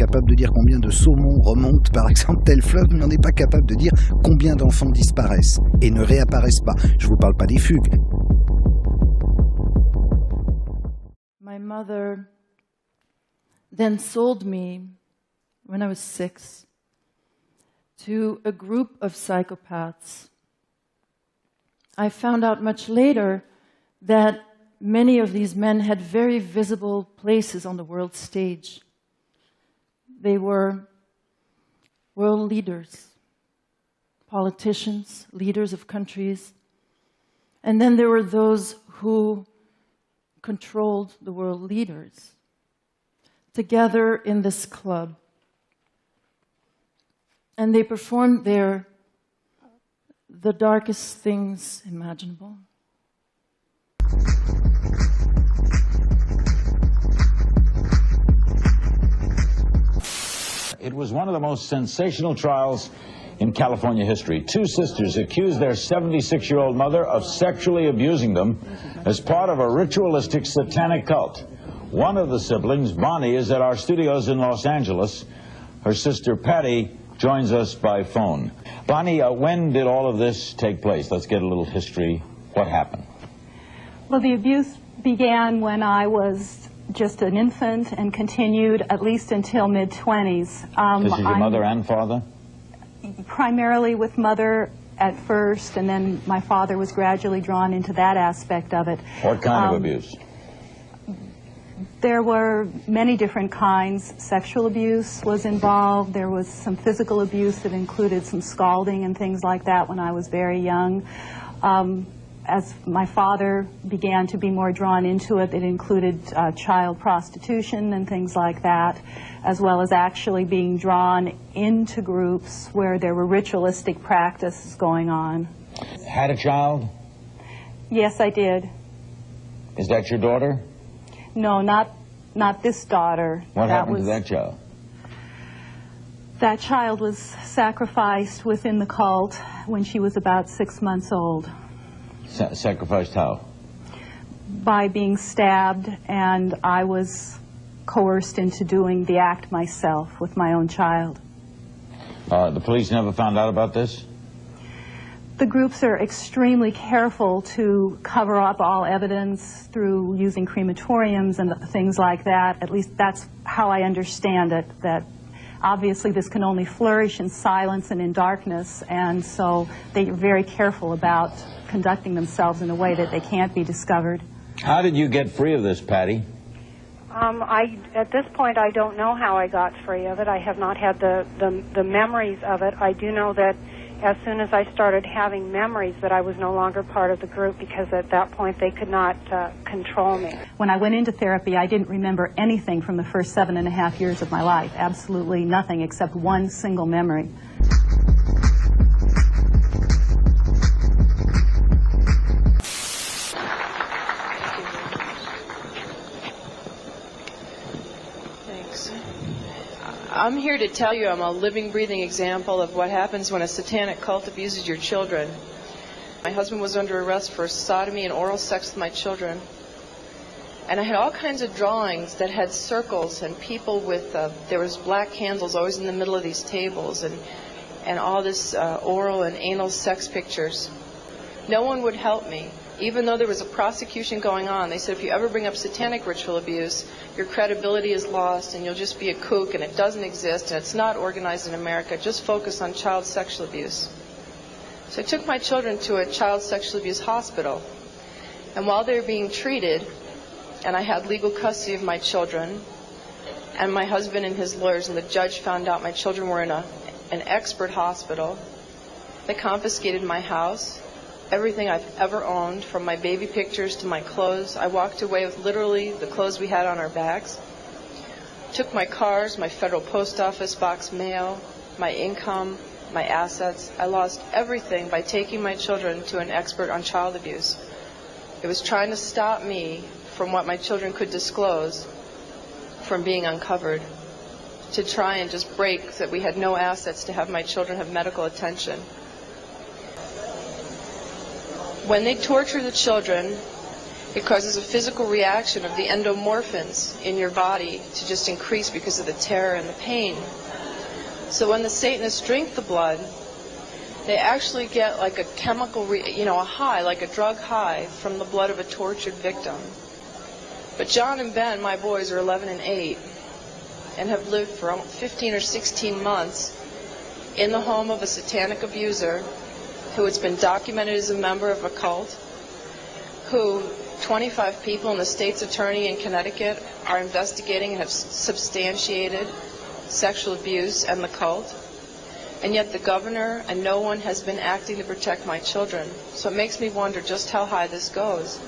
capable de dire combien de saumons remontent par exemple tel fleuve, mais on n'est pas capable de dire combien d'enfants disparaissent et ne réapparaissent pas. Je ne vous parle pas des fugues. My mother then sold me, when I was 6, to a group of psychopaths. I found out much later that many of these men had very visible places on the world stage. They were world leaders, politicians, leaders of countries, and then there were those who controlled the world leaders together in this club. And they performed there the darkest things imaginable. It was one of the most sensational trials in California history. Two sisters accused their 76-year-old mother of sexually abusing them as part of a ritualistic satanic cult. One of the siblings, Bonnie, is at our studios in Los Angeles. Her sister, Patty, joins us by phone. Bonnie, when did all of this take place? Let's get a little history. What happened? Well, the abuse began when I was just an infant and continued at least until mid-20s. This is your mother and father? Primarily with mother at first, and then my father was gradually drawn into that aspect of it. What kind of abuse? There were many different kinds. Sexual abuse was involved. There was some physical abuse that included some scalding and things like that when I was very young. As my father began to be more drawn into it, it included child prostitution and things like that, as well as actually being drawn into groups where there were ritualistic practices going on. Had a child? Yes, I did. Is that your daughter? No, not this daughter. What happened to that child? That child was sacrificed within the cult when she was about 6 months old. Sacrificed how? By being stabbed, and I was coerced into doing the act myself with my own child. The police never found out about this? The groups are extremely careful to cover up all evidence through using crematoriums and things like that. At least that's how I understand it, that obviously this can only flourish in silence and in darkness, and so they are very careful about conducting themselves in a way that they can't be discovered. How did you get free of this, Patty? At this point, I don't know how I got free of it. I have not had the memories of it. I do know that as soon as I started having memories that I was no longer part of the group, because at that point they could not control me. When I went into therapy, I didn't remember anything from the first 7.5 years of my life. Absolutely nothing except one single memory. I'm here to tell you I'm a living, breathing example of what happens when a satanic cult abuses your children. My husband was under arrest for sodomy and oral sex with my children. And I had all kinds of drawings that had circles and people with, there was black candles always in the middle of these tables, and all this oral and anal sex pictures. No one would help me. Even though there was a prosecution going on, they said if you ever bring up satanic ritual abuse, your credibility is lost and you'll just be a kook and it doesn't exist and it's not organized in America. Just focus on child sexual abuse. So I took my children to a child sexual abuse hospital. And while they were being treated, and I had legal custody of my children, and my husband and his lawyers and the judge found out my children were in an expert hospital, they confiscated my house, everything I've ever owned, from my baby pictures to my clothes. I walked away with literally the clothes we had on our backs. Took my cars, my federal post office box mail, my income, my assets. I lost everything by taking my children to an expert on child abuse. It was trying to stop me from what my children could disclose from being uncovered, to try and just break that we had no assets to have my children have medical attention. When they torture the children, It causes a physical reaction of the endomorphins in your body to just increase because of the terror and the pain. So when the Satanists drink the blood, they actually get like a chemical, a high, like a drug high from the blood of a tortured victim. But John and Ben, my boys, are 11 and 8 and have lived for 15 or 16 months in the home of a satanic abuser who has been documented as a member of a cult, who 25 people and the state's attorney in Connecticut are investigating and have substantiated sexual abuse and the cult. And yet the governor and no one has been acting to protect my children. So it makes me wonder just how high this goes.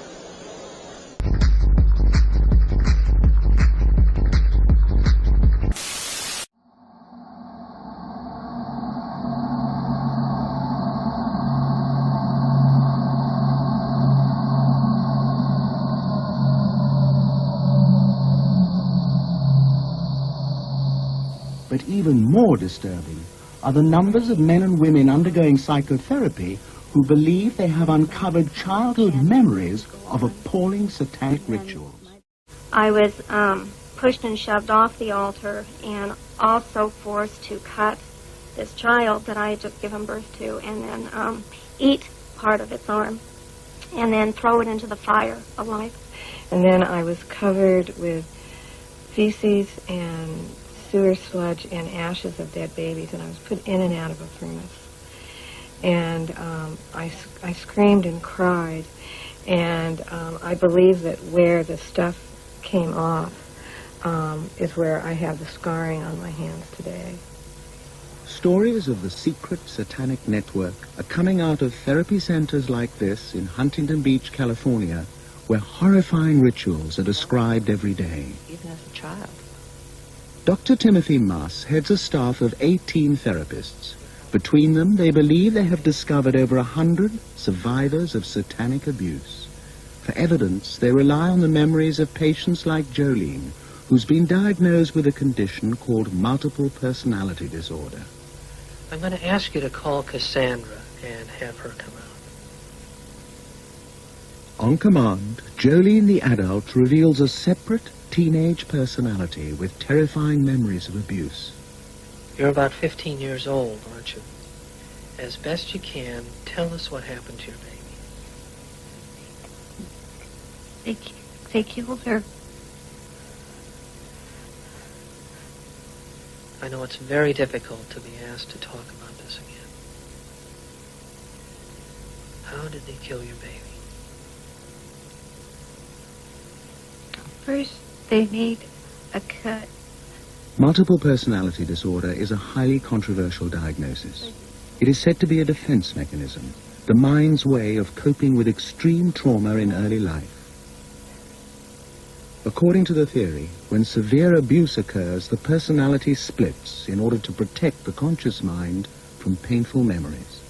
But even more disturbing are the numbers of men and women undergoing psychotherapy who believe they have uncovered childhood memories of appalling satanic rituals. I was pushed and shoved off the altar and also forced to cut this child that I had just given birth to and then eat part of its arm and then throw it into the fire alive. And then I was covered with feces and sewer sludge and ashes of dead babies, and I was put in and out of a furnace. And I screamed and cried, and I believe that where the stuff came off is where I have the scarring on my hands today. Stories of the secret satanic network are coming out of therapy centers like this in Huntington Beach, California, where horrifying rituals are described every day. Even as a child. Dr. Timothy Muss heads a staff of 18 therapists. Between them, they believe they have discovered over 100 survivors of satanic abuse. For evidence, they rely on the memories of patients like Jolene, who's been diagnosed with a condition called multiple personality disorder. I'm going to ask you to call Cassandra and have her come out. On command, Jolene the adult reveals a separate teenage personality with terrifying memories of abuse. You're about 15 years old, aren't you? As best you can, tell us what happened to your baby. They killed her. I know it's very difficult to be asked to talk about this again. How did they kill your baby? First, they made a cut. Multiple personality disorder is a highly controversial diagnosis. It is said to be a defense mechanism, the mind's way of coping with extreme trauma in early life. According to the theory, when severe abuse occurs, the personality splits in order to protect the conscious mind from painful memories.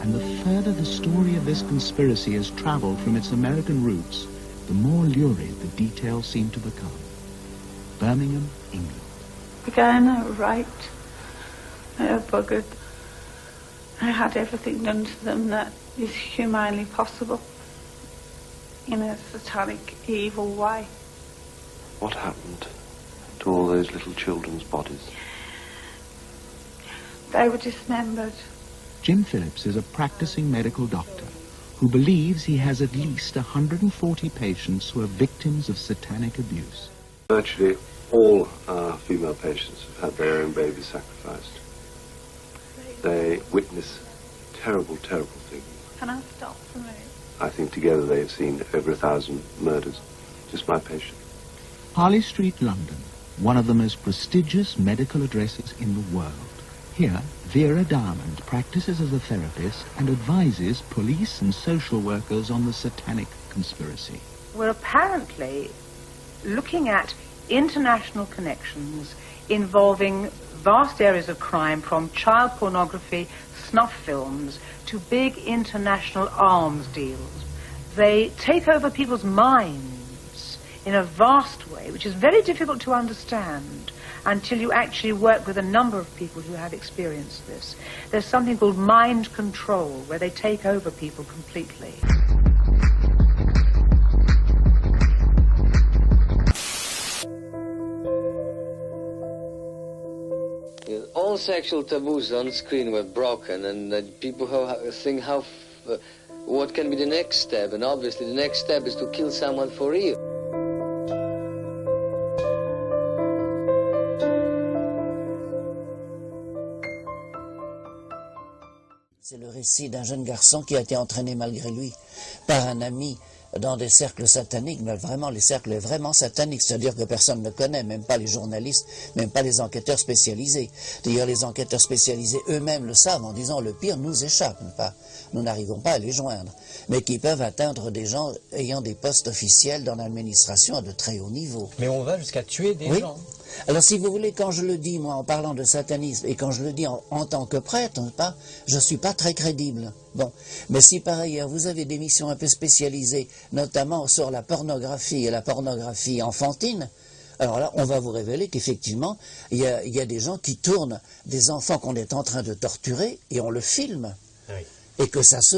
And the further the story of this conspiracy has traveled from its American roots, the more lurid the details seem to become. Birmingham, England. Again, I was raped. I was buggered. I had everything done to them that is humanly possible in a satanic, evil way. What happened to all those little children's bodies? They were dismembered. Jim Phillips is a practicing medical doctor who believes he has at least 140 patients who are victims of satanic abuse. Virtually all our female patients have had their own babies sacrificed. They witness terrible, terrible things. Can I stop for a minute? I think together they have seen over 1,000 murders. Just my patient. Harley Street, London, one of the most prestigious medical addresses in the world. Here, Vera Diamond practices as a therapist and advises police and social workers on the satanic conspiracy. We're apparently looking at international connections involving vast areas of crime, from child pornography, snuff films, to big international arms deals. They take over people's minds in a vast way, which is very difficult to understand until you actually work with a number of people who have experienced this. There's something called mind control, where they take over people completely. sexual taboos on screen were broken, and people think what can be the next step, and obviously the next step is to kill someone for real. C'est le récit d'un jeune garçon qui a été entraîné malgré lui par un ami dans des cercles sataniques, mais vraiment les cercles vraiment sataniques, c'est-à-dire que personne ne connaît, même pas les journalistes, même pas les enquêteurs spécialisés. D'ailleurs, les enquêteurs spécialisés eux-mêmes le savent en disant le pire nous échappe, pas. Nous n'arrivons pas à les joindre, mais qui peuvent atteindre des gens ayant des postes officiels dans l'administration à de très haut niveau. Mais on va jusqu'à tuer des gens. Alors si vous voulez, quand je le dis, moi, en parlant de satanisme, et quand je le dis en tant que prêtre, je ne suis pas très crédible. Bon, mais si par ailleurs vous avez des missions un peu spécialisées, notamment sur la pornographie et la pornographie enfantine, alors là, on va vous révéler qu'effectivement, il y a des gens qui tournent des enfants qu'on est en train de torturer, et on le filme. Oui. Et que ça se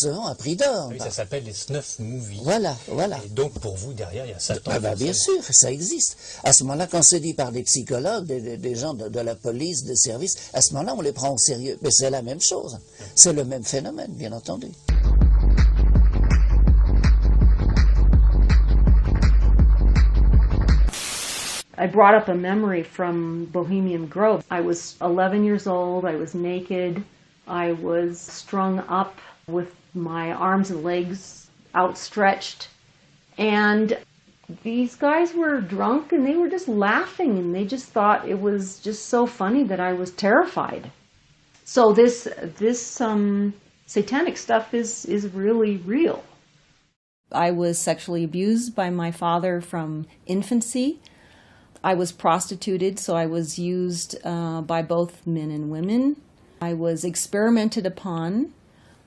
vend à prix d'or. Oui, ça s'appelle les snuff movies. Voilà. Et donc, pour vous, derrière, il y a Satan. Bien sûr, ça existe. À ce moment-là, quand c'est dit par des psychologues, des gens de la police, des services, à ce moment-là, on les prend au sérieux. Mais c'est la même chose. C'est le même phénomène, bien entendu. I brought up a memory from Bohemian Grove. I was 11 years old. I was naked. I was strung up with my arms and legs outstretched, and these guys were drunk and they were just laughing, and they just thought it was just so funny that I was terrified. So this satanic stuff is really real. I was sexually abused by my father from infancy. I was prostituted, so I was used by both men and women. I was experimented upon.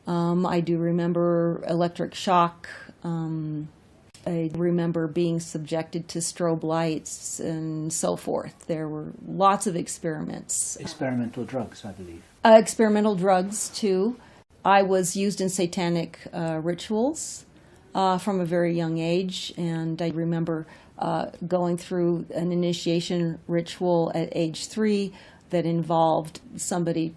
I do remember electric shock. I remember being subjected to strobe lights and so forth. There were lots of experiments. Experimental drugs, I believe. Experimental drugs, too. I was used in satanic rituals from a very young age, and I remember going through an initiation ritual at age 3 that involved somebody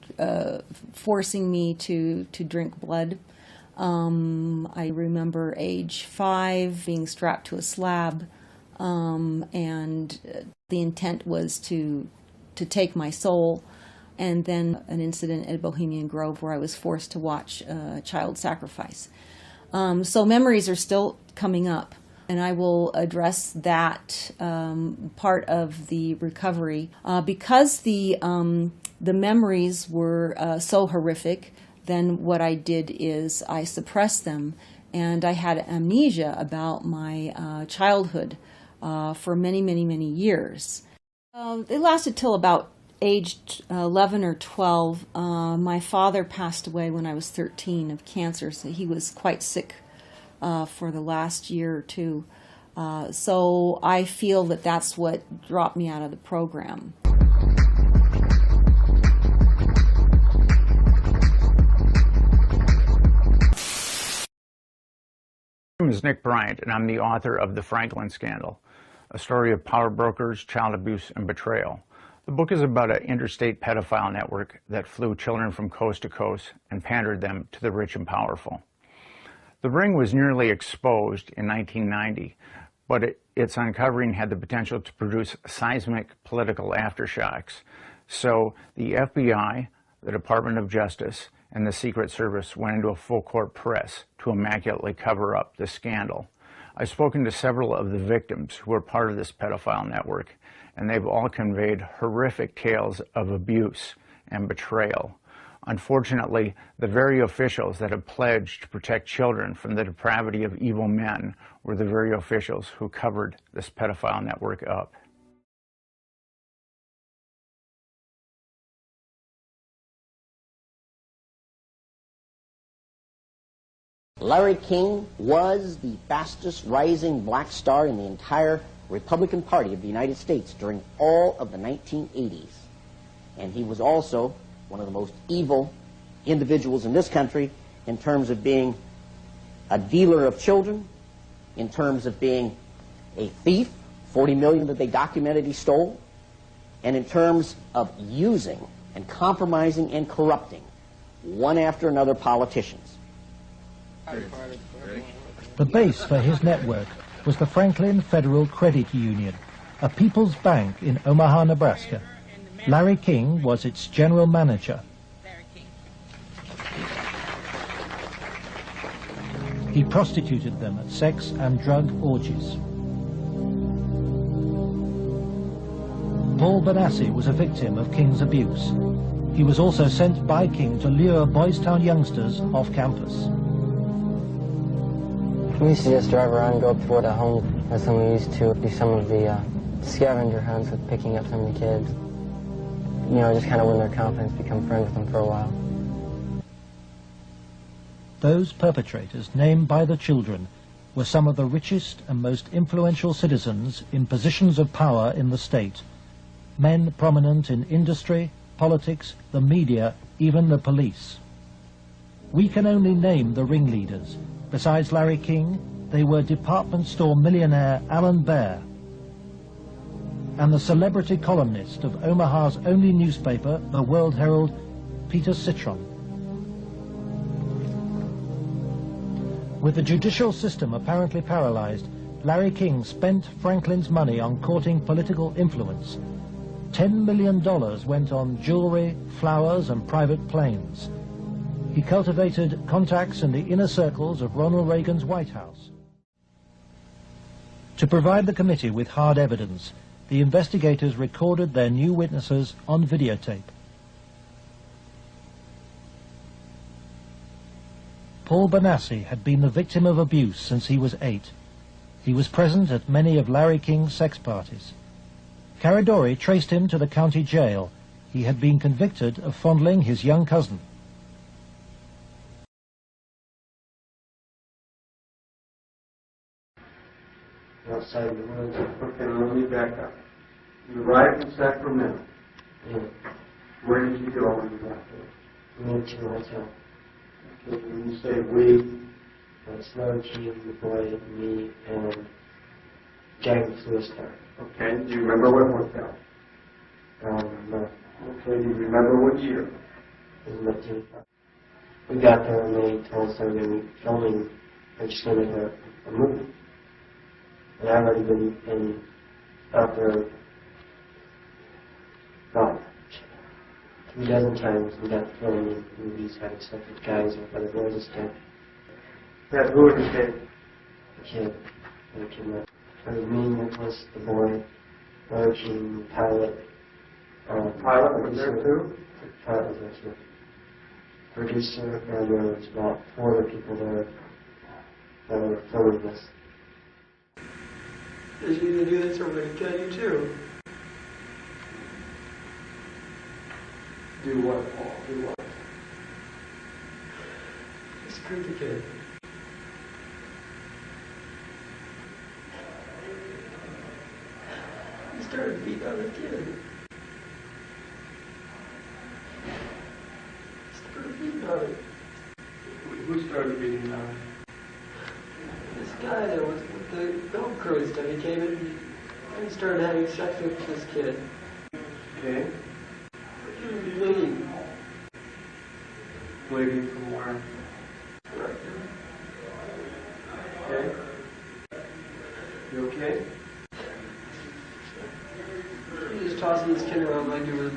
forcing me to drink blood. I remember age 5 being strapped to a slab, and the intent was to take my soul, and then an incident at Bohemian Grove where I was forced to watch child sacrifice. So memories are still coming up, and I will address that part of the recovery. Because the memories were so horrific, then what I did is I suppressed them, and I had amnesia about my childhood for many, many, many years. It lasted till about age 11 or 12. My father passed away when I was 13 of cancer, so he was quite sick for the last year or two. So I feel that that's what dropped me out of the program. My name is Nick Bryant, and I'm the author of The Franklin Scandal, a story of power brokers, child abuse, and betrayal. The book is about an interstate pedophile network that flew children from coast to coast and pandered them to the rich and powerful. The ring was nearly exposed in 1990, but its uncovering had the potential to produce seismic political aftershocks. So the FBI, the Department of Justice, and the Secret Service went into a full-court press to immaculately cover up the scandal. I've spoken to several of the victims who were part of this pedophile network, and they've all conveyed horrific tales of abuse and betrayal. Unfortunately, the very officials that have pledged to protect children from the depravity of evil men were the very officials who covered this pedophile network up. Larry King was the fastest rising black star in the entire Republican Party of the United States during all of the 1980s. And he was also one of the most evil individuals in this country in terms of being a dealer of children, in terms of being a thief, 40 million that they documented he stole, and in terms of using and compromising and corrupting one after another politicians. The base for his network was the Franklin Federal Credit Union, a people's bank in Omaha, Nebraska. Larry King was its general manager. He prostituted them at sex and drug orgies. Paul Benassi was a victim of King's abuse. He was also sent by King to lure Boys Town youngsters off campus. We used to just drive around and go up toward a home, and then we used to do some of the scavenger hunts with picking up some of the kids. You know, just kind of win their confidence, become friends with them for a while. Those perpetrators, named by the children, were some of the richest and most influential citizens in positions of power in the state. Men prominent in industry, politics, the media, even the police. We can only name the ringleaders. Besides Larry King, they were department store millionaire Alan Baer and the celebrity columnist of Omaha's only newspaper, the World Herald, Peter Citron. With the judicial system apparently paralyzed, Larry King spent Franklin's money on courting political influence. $10 million went on jewelry, flowers, and private planes. He cultivated contacts in the inner circles of Ronald Reagan's White House. To provide the committee with hard evidence, the investigators recorded their new witnesses on videotape. Paul Benassi had been the victim of abuse since he was 8. He was present at many of Larry King's sex parties. Caradori traced him to the county jail. He had been convicted of fondling his young cousin. Outside the woods. Okay, let me back up. You arrived in Sacramento. Yeah. Where did you go when you got there? We went to a hotel. Okay, when you say we, That's Larry King, the boy, me, and Jack Fluistar. okay, do you remember what hotel? No. Okay, do you remember what year? It was 1985. We got there and they told us they were going to be filming, they're just going to make a movie. And I've already been out there about 3 dozen times and got filming movies, having sex with guys or other boys and stuff. Yeah, who was the kid? The kid. It was me, Nicholas, the boy, Larry King, the pilot. Pilot was there too? The pilot was there too. Producer, and there was about 4 other people there that were filming this. Is you going to do this or we're going to kill you too? Do what, Paul? Do what? Screw the kid. You started beating on the kid. Started beating on it. Who started beating on it? This guy that was with the film crew and stuff, he came in and he started having sex with this kid. Okay. He was bleeding. Bleeding from where? Right. Okay. You okay? He was tossing this kid around like it was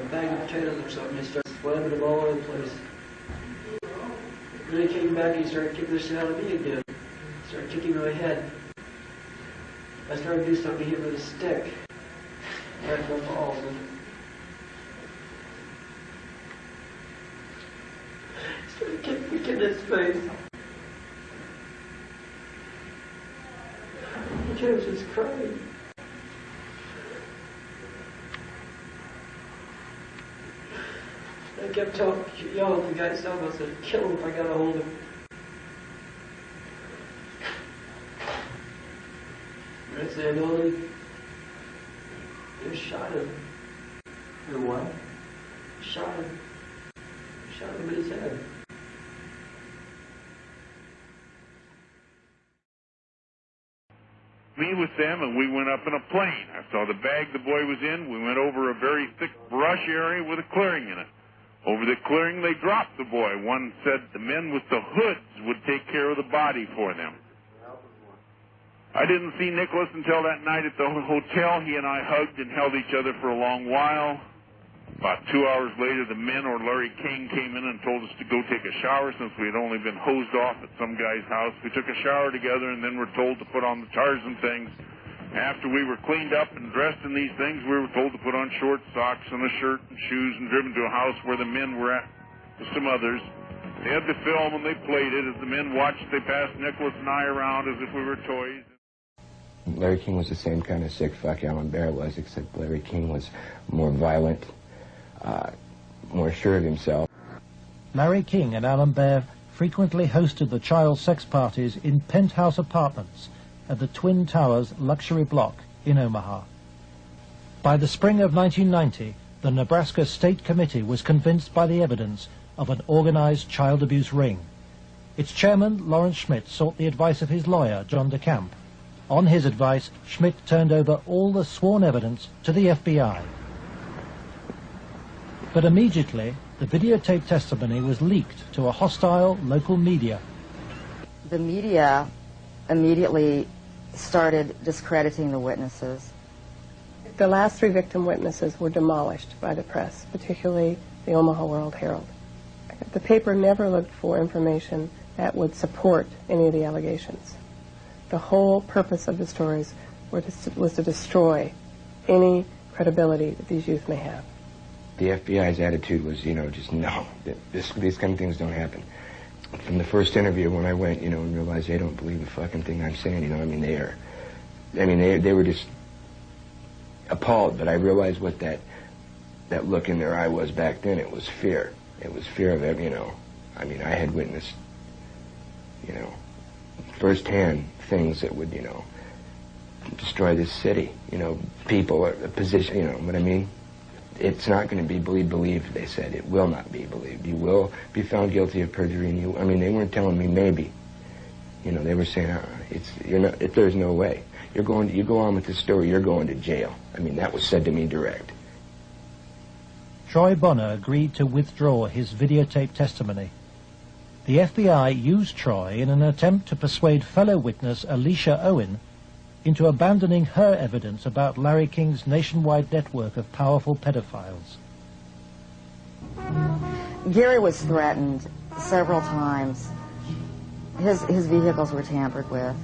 a bag of potatoes or something. He started slamming him all over the place. Then he came back and he started kicking the shit out of me again. He started kicking my head. I started to do something to hit with a stick. Right in the balls. He started kicking the kid in his face. The kid was just crying. I kept yelling at the guy selling us, I'd kill him if I got a hold of him. I said, only just shot him. You what? Shot him. Shot him in his head. me with them, and we went up in a plane. I saw the bag the boy was in. We went over a very thick brush area with a clearing in it. Over the clearing, they dropped the boy. One said the men with the hoods would take care of the body for them. I didn't see Nicholas until that night at the hotel. He and I hugged and held each other for a long while. About 2 hours later, the men or Larry King came in and told us to go take a shower since we had only been hosed off at some guy's house. We took a shower together and then were told to put on the Tarzan things. After we were cleaned up and dressed in these things, we were told to put on short socks and a shirt and shoes and driven to a house where the men were at with some others. They had the film and they played it. As the men watched, they passed Nicholas and I around as if we were toys. Larry King was the same kind of sick fuck Alan Bear was, except Larry King was more violent, more sure of himself. Larry King and Alan Bear frequently hosted the child sex parties in penthouse apartments at the Twin Towers luxury block in Omaha. By the spring of 1990, the Nebraska State Committee was convinced by the evidence of an organized child abuse ring. Its chairman, Lawrence Schmidt, sought the advice of his lawyer, John DeCamp. On his advice, Schmidt turned over all the sworn evidence to the FBI. But immediately, the videotape testimony was leaked to a hostile local media. The media immediately started discrediting the witnesses. The last 3 victim witnesses were demolished by the press, particularly the Omaha World-Herald. The paper never looked for information that would support any of the allegations. The whole purpose of the stories was to destroy any credibility that these youth may have. The FBI's attitude was, just no, these kind of things don't happen. From the first interview when I went, and realized they don't believe a fucking thing I'm saying, they were just appalled, but I realized what that look in their eye was back then. It was fear. It was fear of it, I had witnessed, firsthand things that would, destroy this city, people, a position, what I mean? It's not going to be believed, they said. It will not be believed. You will be found guilty of perjury, and they weren't telling me maybe. They were saying, there's no way. You go on with this story, you're going to jail. That was said to me direct. Troy Bonner agreed to withdraw his videotape testimony. The FBI used Troy in an attempt to persuade fellow witness Alicia Owen into abandoning her evidence about Larry King's nationwide network of powerful pedophiles. Gary was threatened several times. His vehicles were tampered with.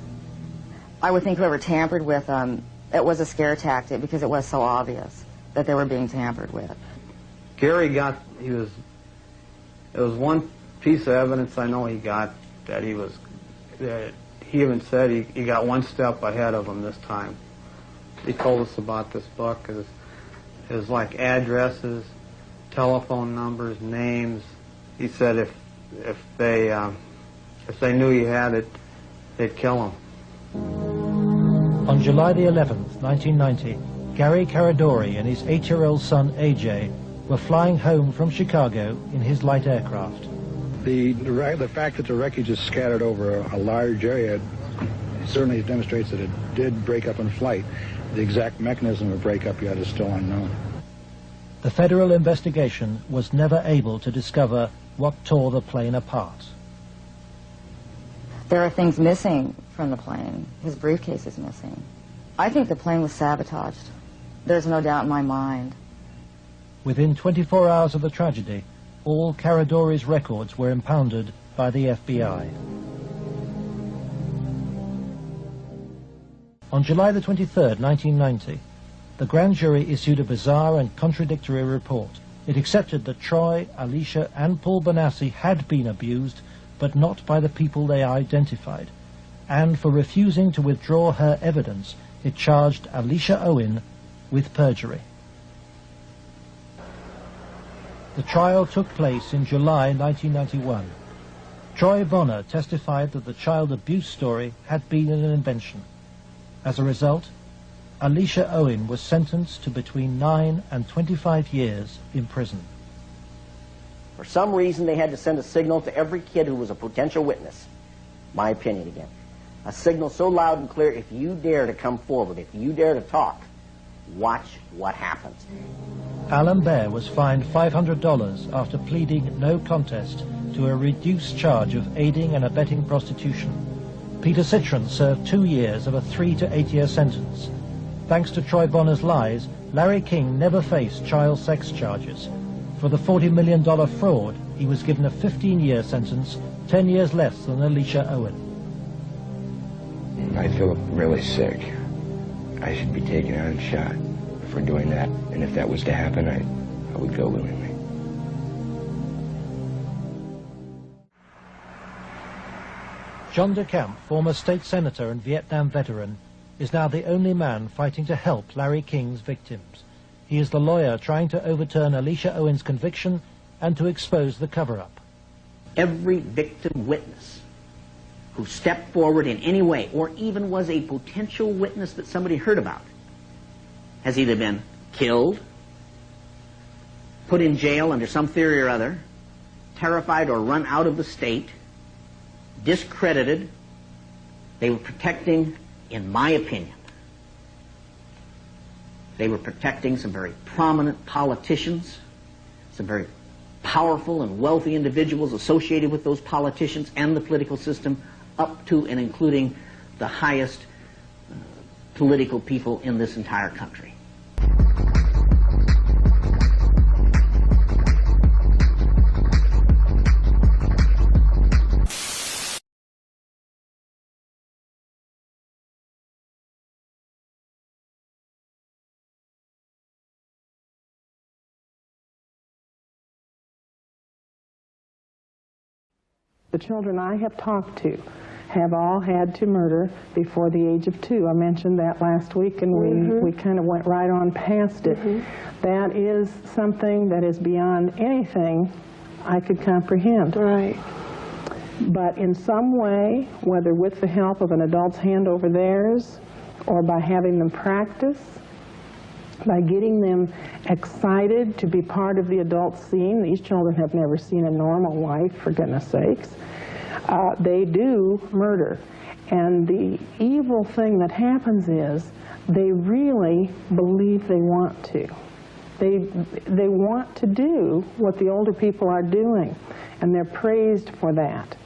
I would think whoever tampered with them, it was a scare tactic because it was so obvious that they were being tampered with. Gary it was one piece of evidence I know he got that he even said he got one step ahead of him this time. He told us about this book. It was like addresses, telephone numbers, names. He said if they knew he had it, they'd kill him. On July the 11th, 1990, Gary Caradori and his 8-year-old son AJ were flying home from Chicago in his light aircraft. The fact that the wreckage is scattered over a large area certainly demonstrates that it did break up in flight. The exact mechanism of breakup yet is still unknown. The federal investigation was never able to discover what tore the plane apart. There are things missing from the plane. His briefcase is missing. I think the plane was sabotaged. There's no doubt in my mind. Within 24 hours of the tragedy, all Caradori's records were impounded by the FBI. On July the 23rd, 1990, the grand jury issued a bizarre and contradictory report. It accepted that Troy, Alicia, and Paul Bonacci had been abused, but not by the people they identified. And for refusing to withdraw her evidence, it charged Alicia Owen with perjury. The trial took place in July 1991. Troy Bonner testified that the child abuse story had been an invention. As a result, Alicia Owen was sentenced to between 9 and 25 years in prison. For some reason, they had to send a signal to every kid who was a potential witness, my opinion again, A signal so loud and clear, if you dare to come forward, if you dare to talk, watch what happens. Alan Baer was fined $500 after pleading no contest to a reduced charge of aiding and abetting prostitution. Peter Citron served 2 years of a 3 to 8 year sentence. Thanks to Troy Bonner's lies, Larry King never faced child sex charges. For the $40 million fraud, he was given a 15-year sentence, 10 years less than Alicia Owen. I feel really sick. I should be taken out and shot for doing that. And if that was to happen, I would go willingly. John DeCamp, former state senator and Vietnam veteran, is now the only man fighting to help Larry King's victims. He is the lawyer trying to overturn Alicia Owen's conviction and to expose the cover-up. Every victim witness who stepped forward in any way, or even was a potential witness that somebody heard about, has either been killed, put in jail under some theory or other, terrified or run out of the state, discredited. They were protecting, in my opinion, they were protecting some very prominent politicians, some very powerful and wealthy individuals associated with those politicians and the political system, up to and including the highest political people in this entire country. The children I have talked to have all had to murder before the age of 2. I mentioned that last week, and we kind of went right on past it. That is something that is beyond anything I could comprehend. Right. But in some way, whether with the help of an adult's hand over theirs, or by having them practice, by getting them excited to be part of the adult scene. These children have never seen a normal life, for goodness sakes. They do murder. And the evil thing that happens is they really believe they want to. They want to do what the older people are doing, and they're praised for that.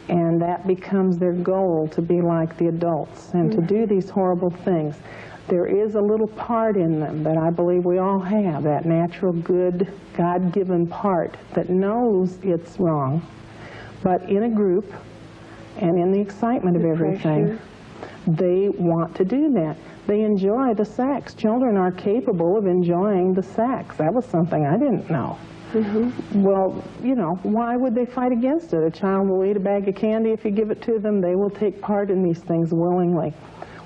And that becomes their goal, to be like the adults and to do these horrible things. There is a little part in them that I believe we all have, that natural, good, God-given part that knows it's wrong, but in a group and in the excitement of everything, they want to do that. They enjoy the sex. Children are capable of enjoying the sex. That was something I didn't know. Well, you know, why would they fight against it? A child will eat a bag of candy if you give it to them. They will take part in these things willingly.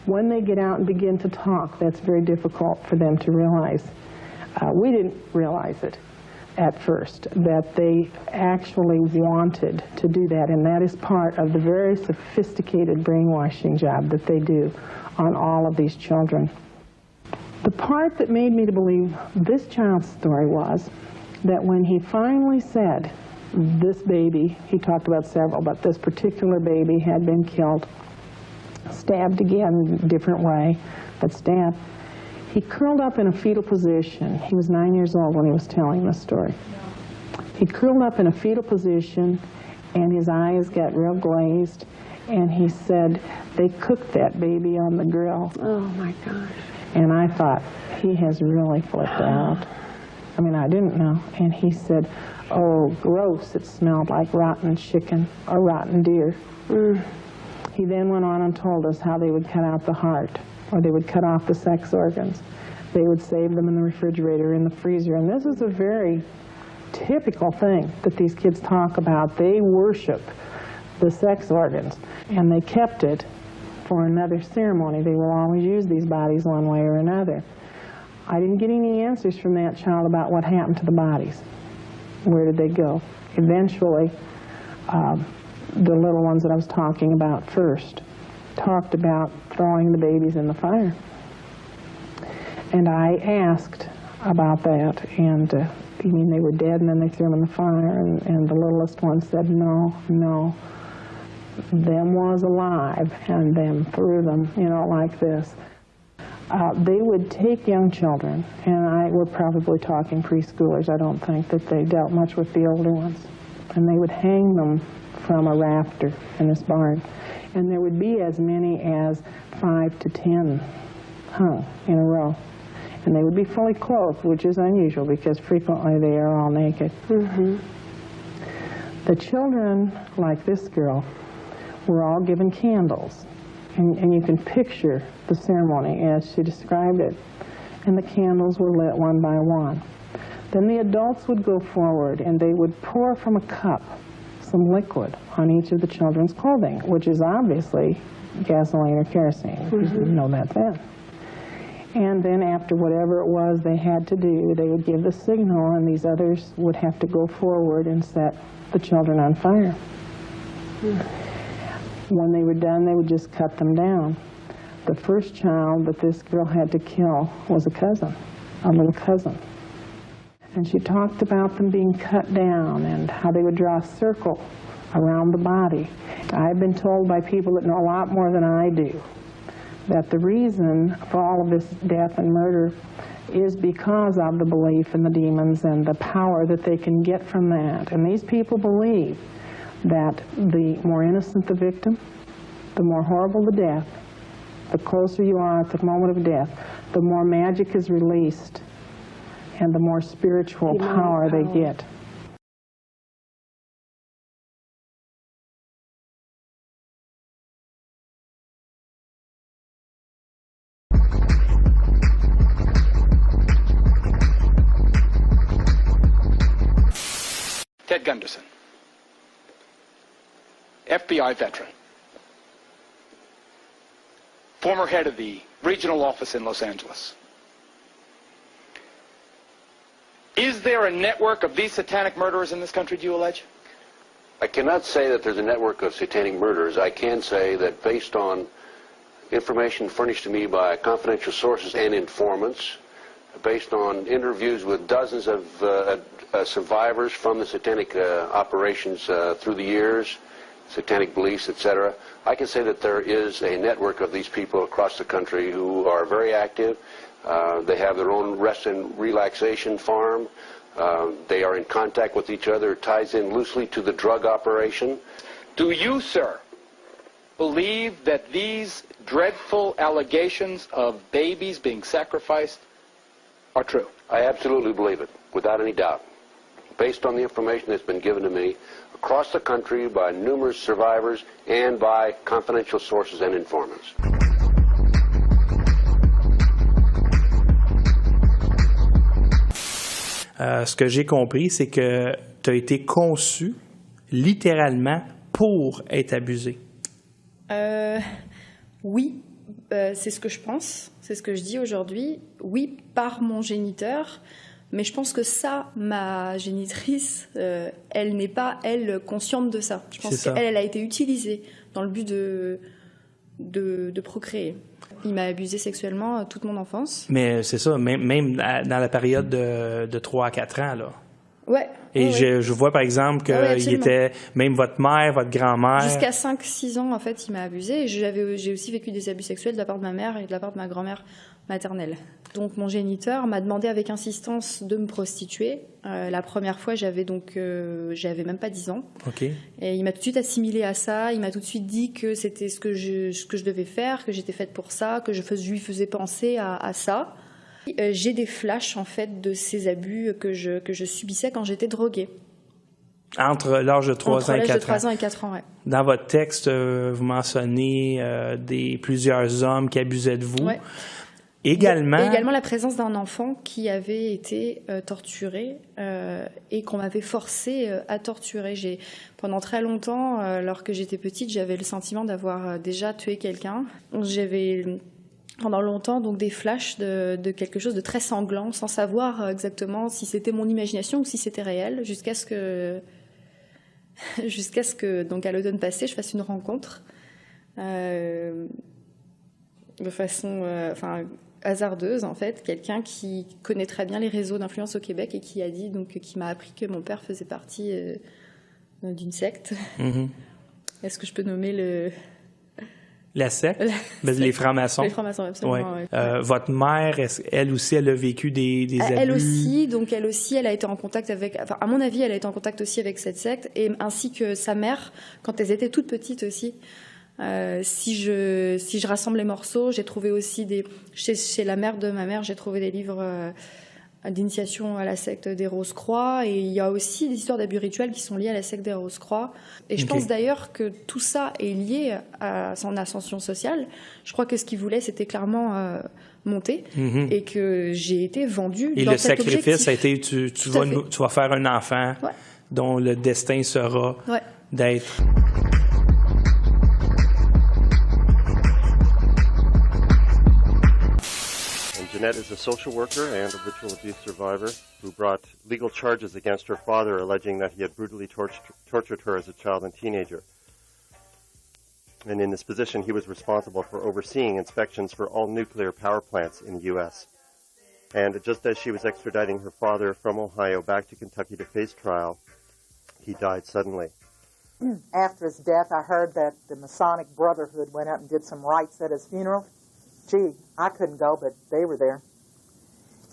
When they get out and begin to talk, that's very difficult for them to realize. We didn't realize it at first, that they actually wanted to do that, and that is part of the very sophisticated brainwashing job that they do on all of these children. The part that made me to believe this child's story was that when he finally said this baby, he talked about several, but this particular baby had been killed, stabbed again, different way, but stabbed. He curled up in a fetal position. He was 9 years old when he was telling this story. He curled up in a fetal position, and his eyes got real glazed, and he said, they cooked that baby on the grill. Oh, my gosh. And I thought, he has really flipped out. I mean, I didn't know. And he said, oh, gross, it smelled like rotten chicken or rotten deer. He then went on and told us how they would cut out the heart, or they would cut off the sex organs. They would save them in the refrigerator, in the freezer. And this is a very typical thing that these kids talk about. They worship the sex organs, and they kept it for another ceremony. They will always use these bodies one way or another. I didn't get any answers from that child about what happened to the bodies. Where did they go? Eventually, the little ones that I was talking about first talked about throwing the babies in the fire. And I asked about that, and you mean they were dead and then they threw them in the fire? And the littlest one said, no, no. them was alive and them through them, you know, like this. They would take young children, and we're probably talking preschoolers. I don't think that they dealt much with the older ones. And they would hang them from a rafter in this barn. And there would be as many as 5 to 10 hung in a row. And they would be fully clothed, which is unusual because frequently they are all naked. The children, like this girl, were all given candles. And you can picture the ceremony as she described it. And the candles were lit one by one. Then the adults would go forward and they would pour from a cup some liquid on each of the children's clothing, which is obviously gasoline or kerosene. You know that then. And then after whatever it was they had to do, they would give the signal, and these others would have to go forward and set the children on fire. When they were done, they would just cut them down. The first child that this girl had to kill was a cousin, a little cousin. And she talked about them being cut down and how they would draw a circle around the body. I've been told by people that know a lot more than I do that the reason for all of this death and murder is because of the belief in the demons and the power that they can get from that. And these people believe that the more innocent the victim, the more horrible the death, the closer you are at the moment of death, the more magic is released and the more spiritual power they get. Ted Gunderson, FBI veteran, former head of the regional office in Los Angeles. Is there a network of these satanic murderers in this country, do you allege? I cannot say that there's a network of satanic murderers. I can say that based on information furnished to me by confidential sources and informants, based on interviews with dozens of survivors from the satanic operations through the years, satanic beliefs, etc., I can say that there is a network of these people across the country who are very active. They have their own rest and relaxation farm. They are in contact with each other. It ties in loosely to the drug operation. Do you, sir, believe that these dreadful allegations of babies being sacrificed are true? I absolutely believe it, without any doubt. Based on the information that's been given to me across the country by numerous survivors and by confidential sources and informants. Ce que j'ai compris, c'est que tu as été conçu littéralement pour être abusé. Oui, c'est ce que je pense, c'est ce que je dis aujourd'hui. Oui, par mon géniteur, mais je pense que ça, ma génitrice, elle n'est pas, elle, consciente de ça. Je pense qu'elle a été utilisée dans le but de procréer. Il m'a abusé sexuellement toute mon enfance. Mais c'est ça, même dans la période de 3 à 4 ans, là. Ouais. Et je vois, par exemple, qu'il était, même votre mère, votre grand-mère... Jusqu'à 5-6 ans, en fait, il m'a abusé. Et j'ai aussi vécu des abus sexuels de la part de ma mère et de la part de ma grand-mère maternelle. Donc, mon géniteur m'a demandé avec insistance de me prostituer. La première fois, j'avais même pas 10 ans. Okay. Et il m'a tout de suite assimilé à ça. Il m'a tout de suite dit que c'était ce que je devais faire, que j'étais faite pour ça, que je lui faisais penser à ça. J'ai des flashs, en fait, de ces abus que je subissais quand j'étais droguée. Entre l'âge de 3 ans et 4 ans. Entre l'âge de 3 ans et 4 ans, ouais. Dans votre texte, vous mentionnez plusieurs hommes qui abusaient de vous. Ouais. Également la présence d'un enfant qui avait été torturé et qu'on m'avait forcé à torturer. Pendant très longtemps, lorsque j'étais petite, j'avais le sentiment d'avoir déjà tué quelqu'un. J'avais pendant longtemps donc des flashs de quelque chose de très sanglant, sans savoir exactement si c'était mon imagination ou si c'était réel, jusqu'à ce que donc à l'automne passé, je fasse une rencontre de façon hasardeuse, en fait, quelqu'un qui connaît très bien les réseaux d'influence au Québec et qui m'a appris que mon père faisait partie d'une secte. Mm-hmm. Est-ce que je peux nommer le... La secte? Les francs-maçons. Les francs-maçons, absolument. Ouais. Ouais. Votre mère, elle aussi, elle a vécu des abus? Elle aussi, elle a été en contact avec... Enfin, à mon avis, elle a été en contact aussi avec cette secte, et ainsi que sa mère, quand elles étaient toutes petites aussi. Si je rassemble les morceaux, j'ai trouvé aussi chez la mère de ma mère, j'ai trouvé des livres d'initiation à la secte des Rose-Croix, et il y a aussi des histoires d'abus rituels qui sont liées à la secte des Rose-Croix. Et je pense d'ailleurs que tout ça est lié à son ascension sociale. Je crois que ce qu'il voulait, c'était clairement monter, et que j'ai été vendue et dans le cet sacrifice, objectif. ça a été tu vas faire un enfant dont le destin sera d'être... Jeanette is a social worker and a ritual abuse survivor who brought legal charges against her father alleging that he had brutally tortured her as a child and teenager. And in this position, he was responsible for overseeing inspections for all nuclear power plants in the U.S. And just as she was extraditing her father from Ohio back to Kentucky to face trial, he died suddenly. After his death, I heard that the Masonic Brotherhood went up and did some rites at his funeral. Gee, I couldn't go, but they were there.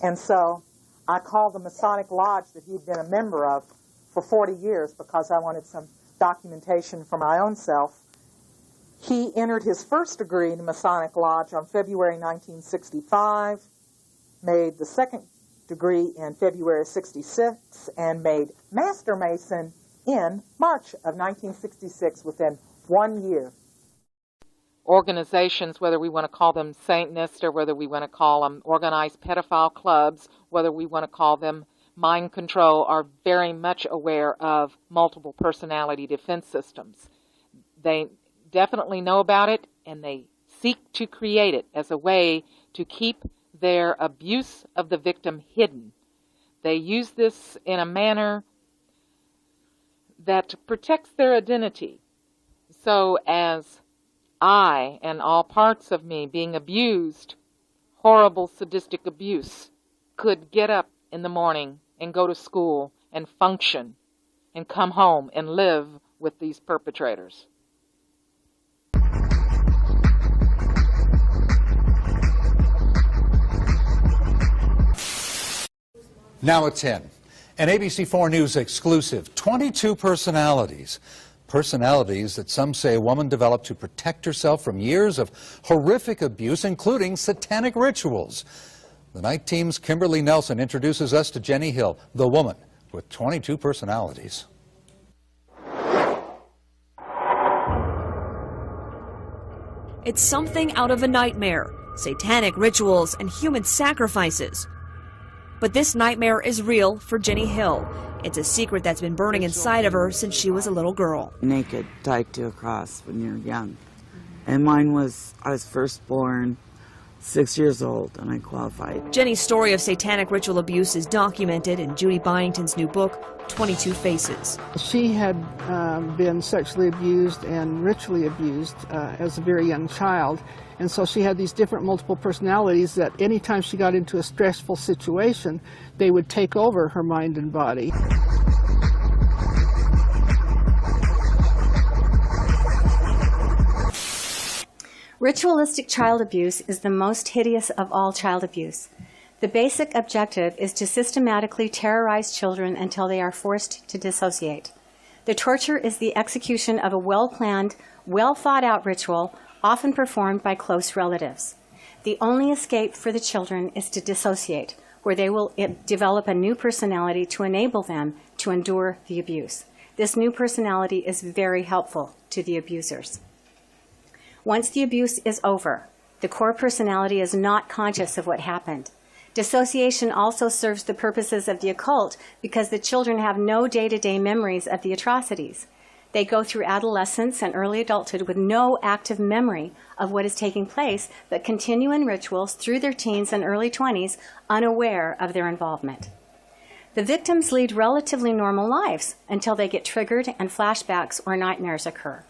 And so I called the Masonic Lodge that he'd been a member of for 40 years because I wanted some documentation for my own self. He entered his first degree in the Masonic Lodge on February 1965, made the second degree in February 66, and made Master Mason in March of 1966 within 1 year. Organizations, whether we want to call them Satanist or whether we want to call them organized pedophile clubs, whether we want to call them mind control, are very much aware of multiple personality defense systems. They definitely know about it, and they seek to create it as a way to keep their abuse of the victim hidden. They use this in a manner that protects their identity. So as I and all parts of me being abused, horrible sadistic abuse, could get up in the morning and go to school and function and come home and live with these perpetrators. Now at 10, an ABC4 News exclusive, 22 personalities. Personalities that some say a woman developed to protect herself from years of horrific abuse, including satanic rituals. The night team's Kimberly Nelson introduces us to Jenny Hill, the woman with 22 personalities. It's something out of a nightmare, satanic rituals and human sacrifices. But this nightmare is real for Jenny Hill. It's a secret that's been burning inside of her since she was a little girl. Naked, tied to a cross when you're young. And mine was, I was first born 6 years old, and I qualified. Jenny's story of satanic ritual abuse is documented in Judy Byington's new book, 22 Faces. She had been sexually abused and ritually abused as a very young child. And so she had these different multiple personalities that anytime she got into a stressful situation, they would take over her mind and body. Ritualistic child abuse is the most hideous of all child abuse. The basic objective is to systematically terrorize children until they are forced to dissociate. The torture is the execution of a well-planned, well-thought-out ritual, often performed by close relatives. The only escape for the children is to dissociate, where they will develop a new personality to enable them to endure the abuse. This new personality is very helpful to the abusers. Once the abuse is over, the core personality is not conscious of what happened. Dissociation also serves the purposes of the occult because the children have no day-to-day memories of the atrocities. They go through adolescence and early adulthood with no active memory of what is taking place, but continue in rituals through their teens and early 20s, unaware of their involvement. The victims lead relatively normal lives until they get triggered and flashbacks or nightmares occur.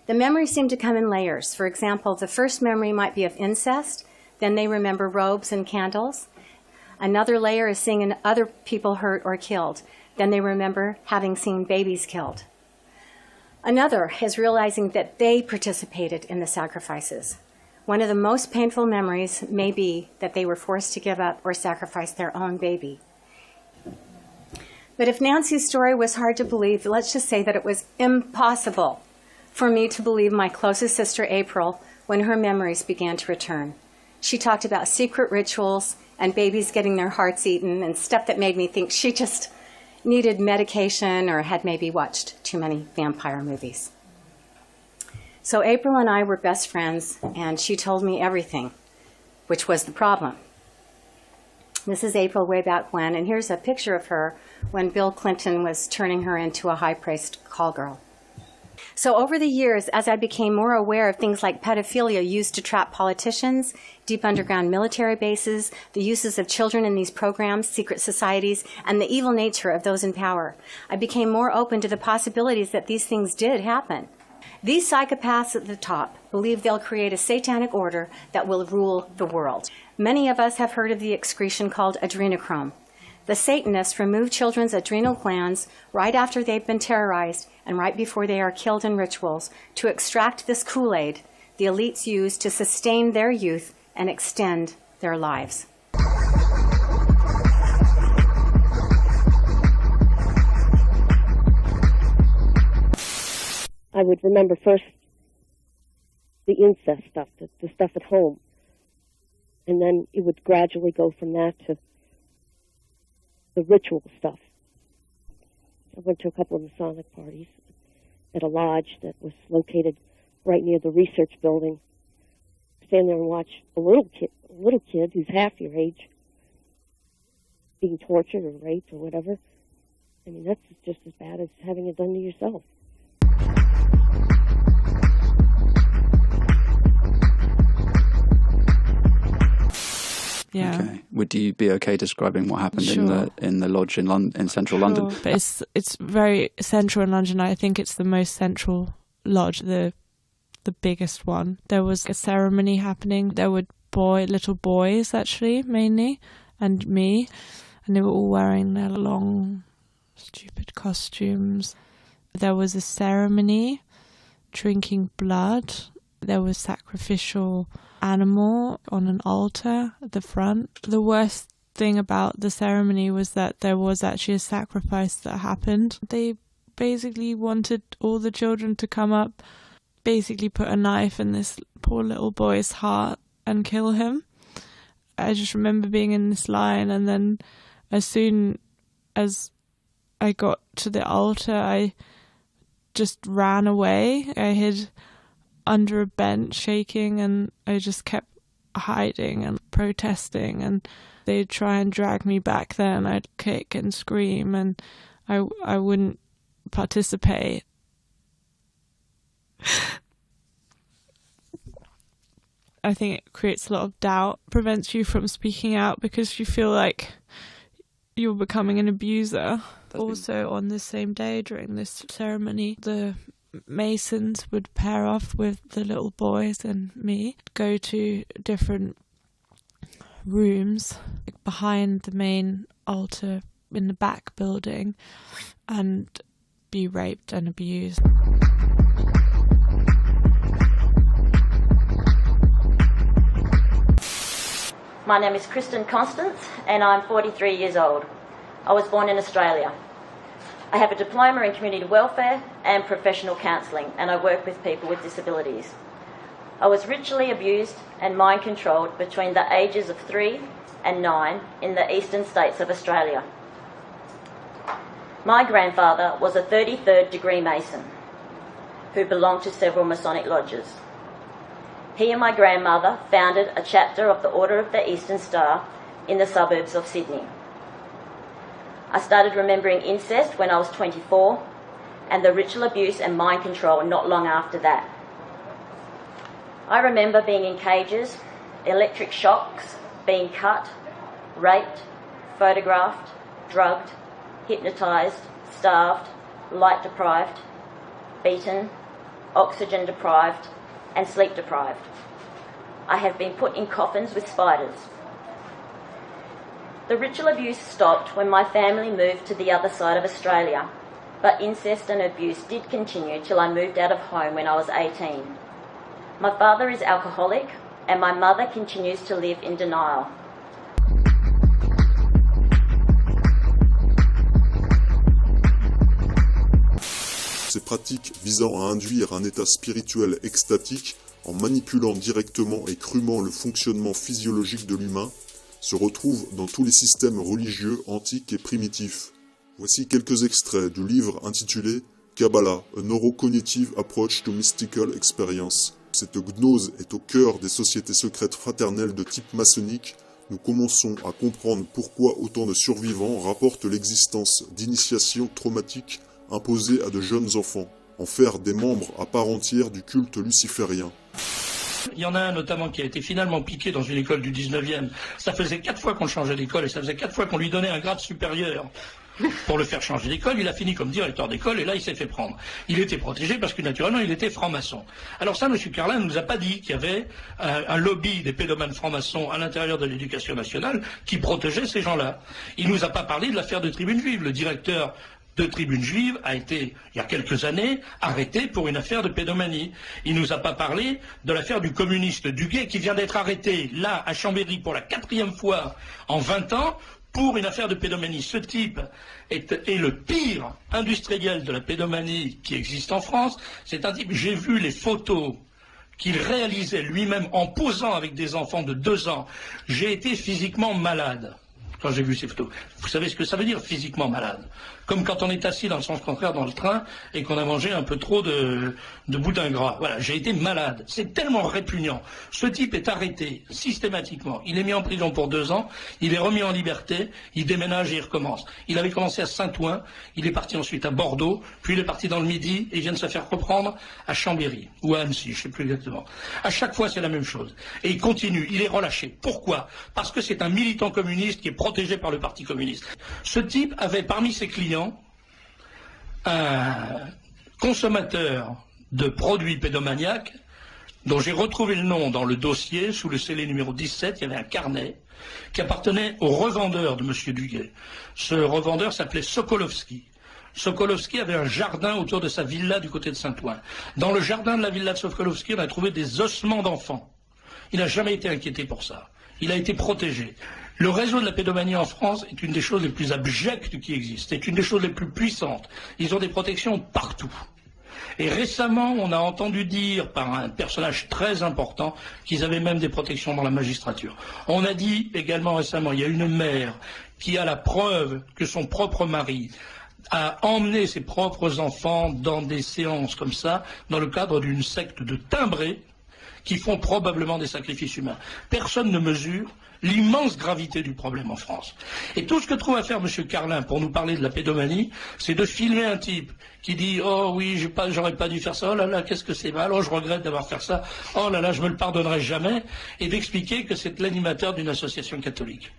The memories seem to come in layers. For example, the first memory might be of incest, then they remember robes and candles. Another layer is seeing other people hurt or killed. Then they remember having seen babies killed. Another is realizing that they participated in the sacrifices. One of the most painful memories may be that they were forced to give up or sacrifice their own baby. But if Nancy's story was hard to believe, let's just say that it was impossible for me to believe my closest sister, April, when her memories began to return. She talked about secret rituals and babies getting their hearts eaten and stuff that made me think she just needed medication or had maybe watched too many vampire movies. So April and I were best friends, and she told me everything, which was the problem. This is April way back when, and here's a picture of her when Bill Clinton was turning her into a high-priced call girl. So over the years, as I became more aware of things like pedophilia used to trap politicians, deep underground military bases, the uses of children in these programs, secret societies, and the evil nature of those in power, I became more open to the possibilities that these things did happen. These psychopaths at the top believe they'll create a satanic order that will rule the world. Many of us have heard of the excretion called adrenochrome. The Satanists remove children's adrenal glands right after they've been terrorized and right before they are killed in rituals to extract this Kool-Aid the elites use to sustain their youth and extend their lives. I would remember first the incest stuff, the stuff at home. And then it would gradually go from that to the ritual stuff. I went to a couple of Masonic parties at a lodge that was located right near the research building. Stand there and watch a little kid who's half your age being tortured or raped or whatever. I mean, that's just as bad as having it done to yourself. Yeah. Okay. Would you be okay describing what happened in the lodge in central London? But it's very central in London. I think it's the most central lodge, the biggest one. There was a ceremony happening. There were little boys actually mainly, and me, and they were all wearing their long, stupid costumes. There was a ceremony, drinking blood. There was sacrificial animal on an altar at the front. The worst thing about the ceremony was that there was actually a sacrifice that happened. They basically wanted all the children to come up, basically put a knife in this poor little boy's heart and kill him. I just remember being in this line, and then as soon as I got to the altar, I just ran away. I hid under a bench shaking, and I just kept hiding and protesting, and they'd try and drag me back there, and I'd kick and scream, and I wouldn't participate. I think it creates a lot of doubt, prevents you from speaking out because you feel like you're becoming an abuser. Also, on the same day during this ceremony, the Masons would pair off with the little boys and me, go to different rooms behind the main altar in the back building and be raped and abused. My name is Kristen Constance and I'm 43 years old. I was born in Australia. I have a diploma in community welfare and professional counselling, and I work with people with disabilities. I was ritually abused and mind controlled between the ages of 3 and 9 in the eastern states of Australia. My grandfather was a 33rd degree Mason who belonged to several Masonic lodges. He and my grandmother founded a chapter of the Order of the Eastern Star in the suburbs of Sydney. I started remembering incest when I was 24 and the ritual abuse and mind control not long after that. I remember being in cages, electric shocks, being cut, raped, photographed, drugged, hypnotised, starved, light deprived, beaten, oxygen deprived and sleep deprived. I have been put in coffins with spiders. The ritual abuse stopped when my family moved to the other side of Australia but incest and abuse did continue till I moved out of home when I was 18. My father is alcoholic, and my mother continues to live in denial. Ces pratiques visant à induire un état spirituel extatique en manipulant directement et crûment le fonctionnement physiologique de l'humain se retrouvent dans tous les systèmes religieux antiques et primitifs. Voici quelques extraits du livre intitulé Kabbalah, a neurocognitive approach to mystical experience. Cette gnose est au cœur des sociétés secrètes fraternelles de type maçonnique. Nous commençons à comprendre pourquoi autant de survivants rapportent l'existence d'initiations traumatiques imposées à de jeunes enfants, en faire des membres à part entière du culte luciférien. Il y en a un notamment qui a été finalement piqué dans une école du 19e. Ça faisait 4 fois qu'on le changeait d'école et ça faisait 4 fois qu'on lui donnait un grade supérieur pour le faire changer d'école. Il a fini comme directeur d'école et là il s'est fait prendre. Il était protégé parce que naturellement il était franc-maçon. Alors ça, M. Carlin ne nous a pas dit qu'il y avait un lobby des pédomanes francs-maçons à l'intérieur de l'éducation nationale qui protégeait ces gens-là. Il ne nous a pas parlé de l'affaire de Tribune Juive. Le directeur de Tribune Juive a été, il y a quelques années, arrêté pour une affaire de pédomanie. Il ne nous a pas parlé de l'affaire du communiste Duguay qui vient d'être arrêté, là, à Chambéry, pour la 4e fois en 20 ans, pour une affaire de pédomanie. Ce type est le pire industriel de la pédomanie qui existe en France. C'est un type, j'ai vu les photos qu'il réalisait lui-même en posant avec des enfants de 2 ans. J'ai été physiquement malade quand j'ai vu ces photos. Vous savez ce que ça veut dire, physiquement malade? Comme quand on est assis dans le sens contraire dans le train et qu'on a mangé un peu trop de boudin gras. Voilà, j'ai été malade. C'est tellement répugnant. Ce type est arrêté systématiquement. Il est mis en prison pour 2 ans. Il est remis en liberté. Il déménage et il recommence. Il avait commencé à Saint-Ouen. Il est parti ensuite à Bordeaux. Puis il est parti dans le Midi et il vient de se faire reprendre à Chambéry ou à Annecy, je ne sais plus exactement. À chaque fois, c'est la même chose. Et il continue. Il est relâché. Pourquoi? Parce que c'est un militant communiste qui est protégé par le Parti communiste. Ce type avait parmi ses clients un consommateur de produits pédomaniaques dont j'ai retrouvé le nom dans le dossier sous le scellé numéro 17. Il y avait un carnet qui appartenait au revendeur de M. Duguay. Ce revendeur s'appelait Sokolovski. Sokolovski avait un jardin autour de sa villa du côté de Saint-Ouen. Dans le jardin de la villa de Sokolovski, on a trouvé des ossements d'enfants. Il n'a jamais été inquiété pour ça. Il a été protégé. Le réseau de la pédomanie en France est une des choses les plus abjectes qui existent. C'est une des choses les plus puissantes. Ils ont des protections partout. Et récemment, on a entendu dire par un personnage très important qu'ils avaient même des protections dans la magistrature. On a dit également récemment, il y a une mère qui a la preuve que son propre mari a emmené ses propres enfants dans des séances comme ça, dans le cadre d'une secte de timbrés qui font probablement des sacrifices humains. Personne ne mesure l'immense gravité du problème en France. Et tout ce que trouve à faire M. Carlin pour nous parler de la pédomanie, c'est de filmer un type qui dit « Oh oui, j'aurais pas dû faire ça, oh là là, qu'est-ce que c'est mal, oh je regrette d'avoir fait ça, oh là là, je me le pardonnerai jamais », et d'expliquer que c'est l'animateur d'une association catholique.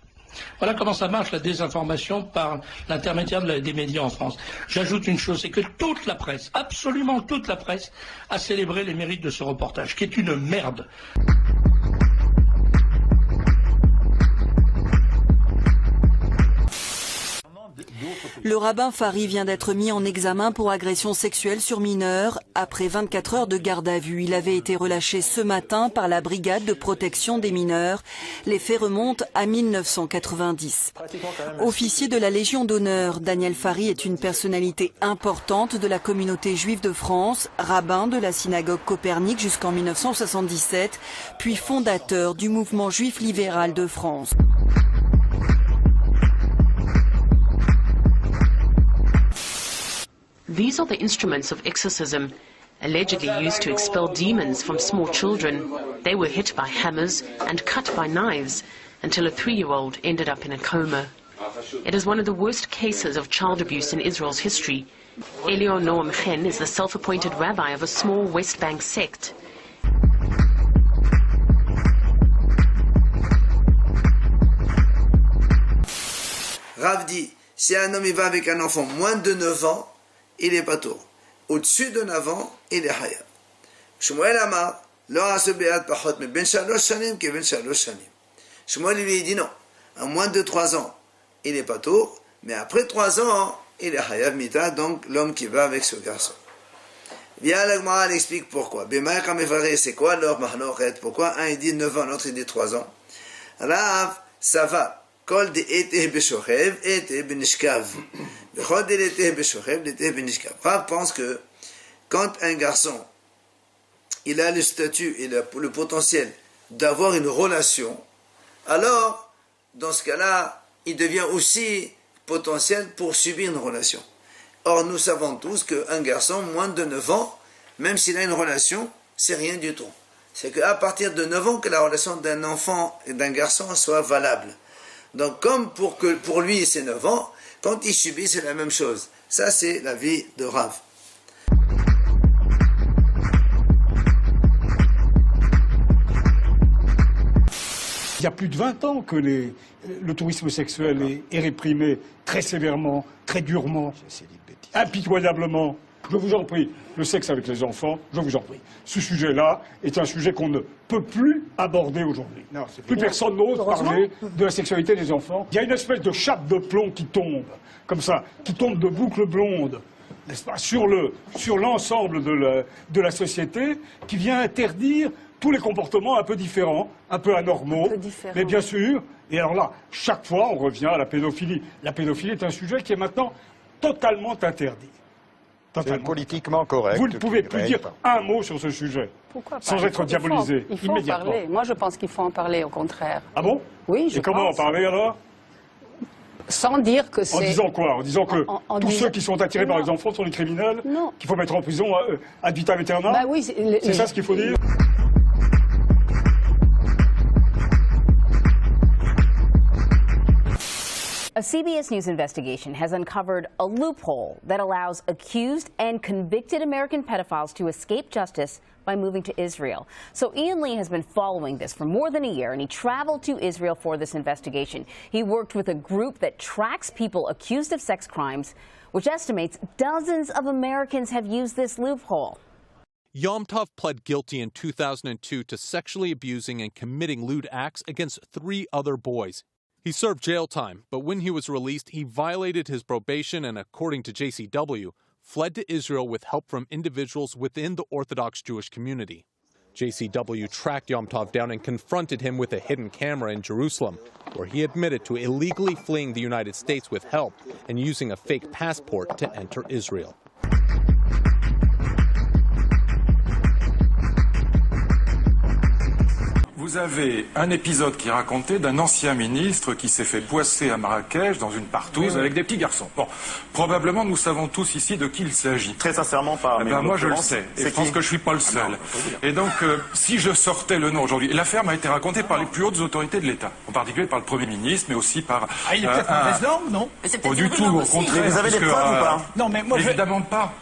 Voilà comment ça marche, la désinformation par l'intermédiaire des médias en France. J'ajoute une chose, c'est que toute la presse, absolument toute la presse, a célébré les mérites de ce reportage, qui est une merde. Le rabbin Fari vient d'être mis en examen pour agression sexuelle sur mineur. Après 24 heures de garde à vue, il avait été relâché ce matin par la brigade de protection des mineurs. Les faits remontent à 1990. Officier de la Légion d'honneur, Daniel Fari est une personnalité importante de la communauté juive de France, rabbin de la synagogue Copernic jusqu'en 1977, puis fondateur du mouvement juif libéral de France. These are the instruments of exorcism, allegedly used to expel demons from small children. They were hit by hammers and cut by knives until a 3-year-old ended up in a coma. It is one of the worst cases of child abuse in Israel's history. Elior Noam Chen is the self-appointed rabbi of a small West Bank sect. Rav dit, si un homme il va avec un enfant moins de 9 ans, il est patour. Au-dessus de 9 ans, il est hayab. Shmuel Amar, lo ase be'at pachot me ben 3 shanim ke ben 3 shanim. Shmuel lui dit non, à moins de 3 ans, il est patour, mais après 3 ans, il est Hayav Mita, donc l'homme qui va avec ce garçon. Bien, la Gemara explique pourquoi. C'est quoi leur mahnochet? Pourquoi un il dit 9 ans, l'autre il dit 3 ans? Rav, ça va. Kol de ete beshochev, ete benishkav. Bechod de ete beshochev, ete benishkav. Rav pense que quand un garçon, il a le statut et le potentiel d'avoir une relation, alors, dans ce cas-là, il devient aussi potentiel pour subir une relation. Or, nous savons tous qu'un garçon, moins de 9 ans, même s'il a une relation, c'est rien du tout. C'est qu'à partir de 9 ans que la relation d'un enfant et d'un garçon soit valable. Donc, comme pour lui c'est 9 ans, quand il subit, c'est la même chose. Ça, c'est la vie de Rav. Il y a plus de 20 ans que le tourisme sexuel est réprimé très sévèrement, très durement, impitoyablement. Je vous en prie, le sexe avec les enfants, je vous en prie. Ce sujet-là est un sujet qu'on ne peut plus aborder aujourd'hui. Plus personne n'ose parler de la sexualité des enfants. Il y a une espèce de chape de plomb qui tombe, comme ça, qui tombe de boucles blondes, n'est-ce pas, sur l'ensemble de la société, qui vient interdire tous les comportements un peu différents, un peu anormaux, mais bien sûr. Et alors là, chaque fois, on revient à la pédophilie. La pédophilie est un sujet qui est maintenant totalement interdit. C'est politiquement correct. Vous ne pouvez plus dire un mot sur ce sujet, sans être diabolisé immédiatement. Il faut en parler. Moi, je pense qu'il faut en parler, au contraire. Ah bon? Oui, je pense. Et comment en parler alors? Sans dire que c'est... En disant quoi? En disant que tous ceux qui sont attirés par les enfants sont des criminels? Non. Qu'il faut mettre en prison ad vitam aeternam? Bah oui, c'est ça ce qu'il faut dire? A CBS News investigation has uncovered a loophole that allows accused and convicted American pedophiles to escape justice by moving to Israel. So Ian Lee has been following this for more than a year, and he traveled to Israel for this investigation. He worked with a group that tracks people accused of sex crimes, which estimates dozens of Americans have used this loophole. Yom Tov pled guilty in 2002 to sexually abusing and committing lewd acts against 3 other boys. He served jail time, but when he was released, he violated his probation and, according to JCW, fled to Israel with help from individuals within the Orthodox Jewish community. JCW tracked Yom Tov down and confronted him with a hidden camera in Jerusalem, where he admitted to illegally fleeing the United States with help and using a fake passport to enter Israel. Vous avez un épisode qui racontait d'un ancien ministre qui s'est fait poisser à Marrakech dans une partouze avec des petits garçons. Bon, probablement nous savons tous ici de qui il s'agit. Très sincèrement pas. Mais moi je le sais, et je pense que je suis pas le seul. Et donc, si je sortais le nom aujourd'hui, l'affaire m'a été racontée par les plus hautes autorités de l'État, en particulier par le Premier ministre, mais aussi par... Ah, il est peut-être mauvaise langue, non? Pas du tout, au contraire. Vous avez des preuves ou pas? Non, mais moi, évidemment pas.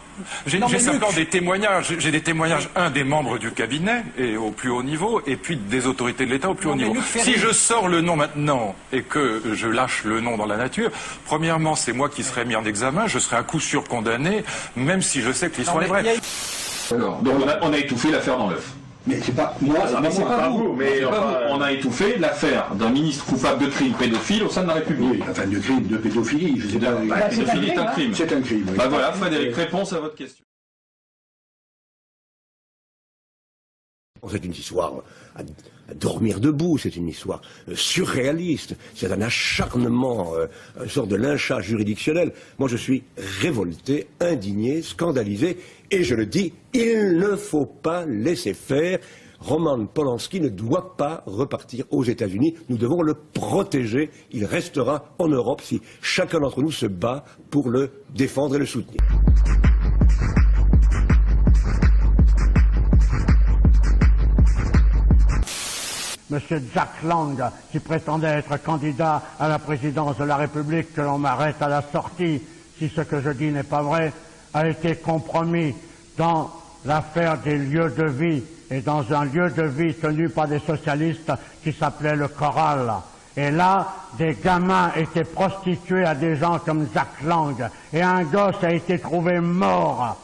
J'ai simplement des témoignages. J'ai des témoignages, des membres du cabinet et au plus haut niveau, et puis des autorités de l'État au plus haut niveau. Si je sors le nom maintenant et que je lâche le nom dans la nature, premièrement, c'est moi qui serai mis en examen, je serai à coup sûr condamné, même si je sais que l'histoire est vraie. Alors, donc on a étouffé l'affaire dans l'œuf. Mais c'est pas moi, c'est pas vous. Mais on a étouffé l'affaire d'un ministre coupable de crime pédophile au sein de la République. Oui, enfin de crime, de pédophilie, je sais pas. La pédophilie est un crime. C'est un crime. Oui. Bah voilà, Frédéric, réponse à votre question. C'est une histoire à dormir debout, c'est une histoire surréaliste, c'est un acharnement, une sorte de lynchage juridictionnel. Moi je suis révolté, indigné, scandalisé, et je le dis, il ne faut pas laisser faire. Roman Polanski ne doit pas repartir aux États-Unis, nous devons le protéger, il restera en Europe si chacun d'entre nous se bat pour le défendre et le soutenir. Monsieur Jack Lang, qui prétendait être candidat à la présidence de la République, que l'on m'arrête à la sortie, si ce que je dis n'est pas vrai, a été compromis dans l'affaire des lieux de vie et dans un lieu de vie tenu par des socialistes qui s'appelait le Choral. Et là, des gamins étaient prostitués à des gens comme Jack Lang, et un gosse a été trouvé mort,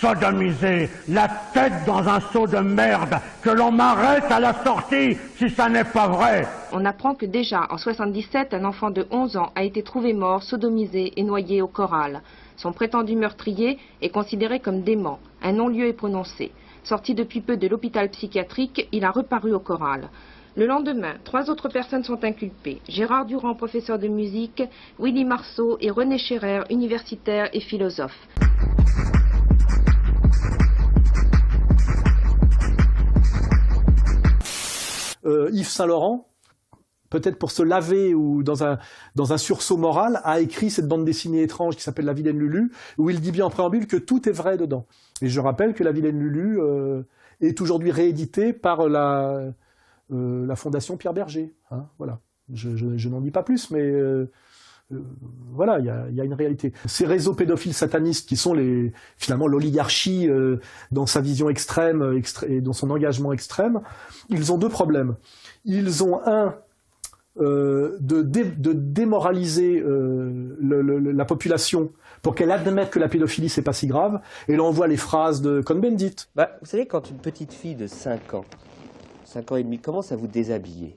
sodomisé, la tête dans un seau de merde, que l'on m'arrête à la sortie si ça n'est pas vrai. on apprend que déjà en 77, un enfant de 11 ans a été trouvé mort, sodomisé et noyé au Coral. Son prétendu meurtrier est considéré comme dément. Un non-lieu est prononcé. Sorti depuis peu de l'hôpital psychiatrique, il a reparu au Coral. Le lendemain, 3 autres personnes sont inculpées. Gérard Durand, professeur de musique, Willy Marceau et René Scherer, universitaire et philosophe. Yves Saint-Laurent, peut-être pour se laver ou dans un sursaut moral, a écrit cette bande dessinée étrange qui s'appelle La Vilaine Lulu, où il dit bien en préambule que tout est vrai dedans. Et je rappelle que La Vilaine Lulu est aujourd'hui rééditée par la Fondation Pierre Berger. Hein, voilà. Je n'en dis pas plus, mais voilà, il y a une réalité. Ces réseaux pédophiles satanistes qui sont finalement l'oligarchie dans sa vision extrême et dans son engagement extrême, ils ont 2 problèmes. Ils ont de démoraliser la population pour qu'elle admette que la pédophilie c'est pas si grave, et là on voit les phrases de Cohn-Bendit. Vous savez, quand une petite fille de 5 ans et demi commence à vous déshabiller,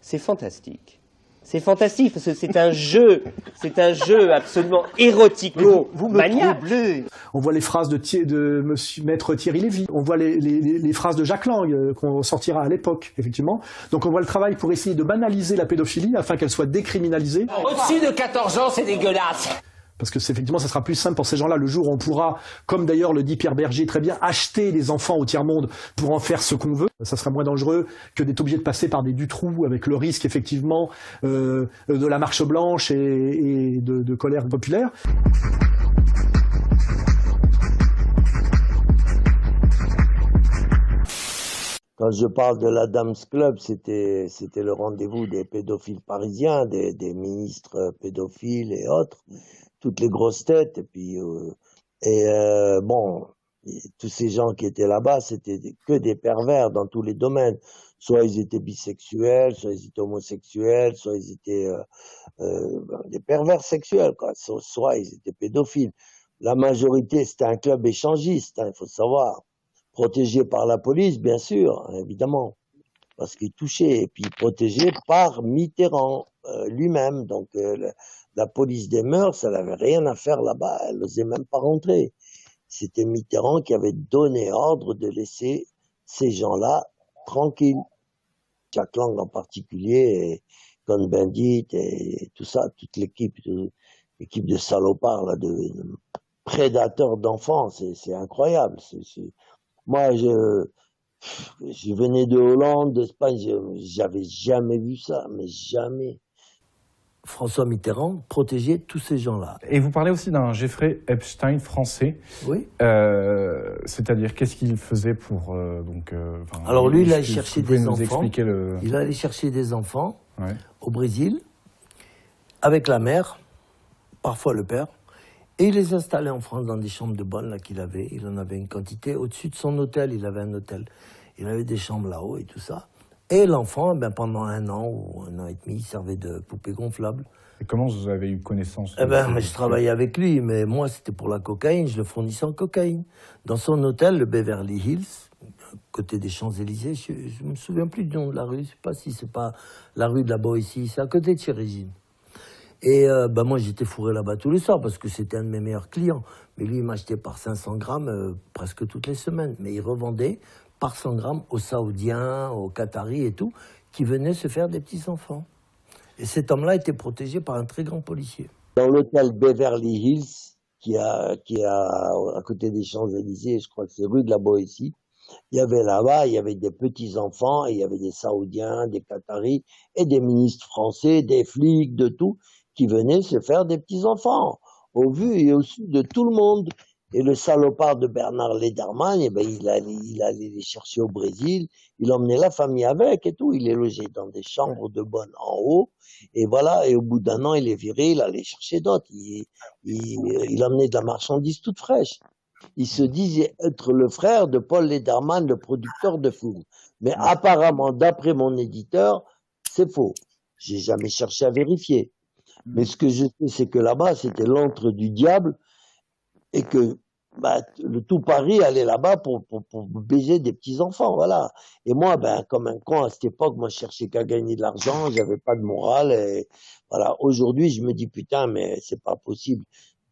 c'est fantastique. C'est fantastique, parce que c'est un jeu absolument érotico-maniaque. On voit les phrases de maître Thierry Lévy, on voit les phrases de Jacques Lang qu'on sortira à l'époque, effectivement. Donc on voit le travail pour essayer de banaliser la pédophilie afin qu'elle soit décriminalisée. Au-dessus de 14 ans, c'est dégueulasse. Parce que effectivement, ça sera plus simple pour ces gens-là le jour où on pourra, comme d'ailleurs le dit Pierre Berger très bien, acheter les enfants au tiers-monde pour en faire ce qu'on veut. Ça sera moins dangereux que d'être obligé de passer par des Dutroux avec le risque effectivement de la marche blanche et de colère populaire. Quand je parle de l'Adams Club, c'était le rendez-vous des pédophiles parisiens, des ministres pédophiles et autres, toutes les grosses têtes. Et puis, tous ces gens qui étaient là-bas, c'était que des pervers dans tous les domaines. Soit ils étaient bisexuels, soit ils étaient homosexuels, soit ils étaient des pervers sexuels, quoi. Soit ils étaient pédophiles. La majorité, c'était un club échangiste, il faut savoir. Protégé par la police, bien sûr, évidemment, parce qu'il touchait, et puis protégé par Mitterrand lui-même. Donc la police des mœurs, elle n'avait rien à faire là-bas, elle n'osait même pas rentrer. C'était Mitterrand qui avait donné ordre de laisser ces gens-là tranquilles. Jacques Lang en particulier, et Cohn-Bendit et tout ça, toute l'équipe de salopards, là, de prédateurs d'enfants, c'est incroyable. Moi, je venais de Hollande, d'Espagne, j'avais jamais vu ça, mais jamais. François Mitterrand protégeait tous ces gens-là. Et vous parlez aussi d'un Jeffrey Epstein français. Oui. C'est-à-dire, qu'est-ce qu'il faisait pour... Alors lui, il allait chercher des enfants. Expliquer Il allait chercher des enfants au Brésil, avec la mère, parfois le père. Et il les installait en France dans des chambres de bonne là qu'il avait. Il en avait une quantité. Au-dessus de son hôtel, il avait un hôtel. Il avait des chambres là-haut et tout ça. Et l'enfant, pendant 1 an ou 1 an et demi, il servait de poupée gonflable. Et comment vous avez eu connaissance je travaillais avec lui, mais moi, c'était pour la cocaïne. Je le fournissais en cocaïne. Dans son hôtel, le Beverly Hills, côté des Champs-Élysées, je me souviens plus du nom de la rue. Je sais pas si c'est pas la rue de la Boétie. C'est à côté de chez Régine. Et moi, j'étais fourré là-bas tous les soirs parce que c'était un de mes meilleurs clients. Mais lui, il m'achetait par 500 grammes presque toutes les semaines. Mais il revendait par 100 grammes aux Saoudiens, aux Qataris et tout, qui venaient se faire des petits-enfants. Et cet homme-là était protégé par un très grand policier. Dans l'hôtel Beverly Hills, qui est à côté des Champs-Élysées, je crois que c'est rue de la Boétie, il y avait des petits-enfants, et il y avait des Saoudiens, des Qataris, et des ministres français, des flics, de tout, qui venaient se faire des petits-enfants, au vu et au su de tout le monde. Et le salopard de Bernard Lederman, il allait les chercher au Brésil, il emmenait la famille avec et tout, il les logeait dans des chambres de bonne en haut, et voilà, et au bout d'1 an, il les virait, il allait chercher d'autres, il emmenait de la marchandise toute fraîche. Il se disait être le frère de Paul Lederman, le producteur de films. Mais apparemment, d'après mon éditeur, c'est faux. J'ai jamais cherché à vérifier. Mais ce que je sais, c'est que là-bas, c'était l'antre du diable et que tout Paris allait là-bas pour baiser des petits-enfants, voilà. Et moi, comme un con à cette époque, moi, je cherchais qu'à gagner de l'argent, j'avais pas de morale, et voilà. Aujourd'hui, je me dis, putain, mais c'est pas possible.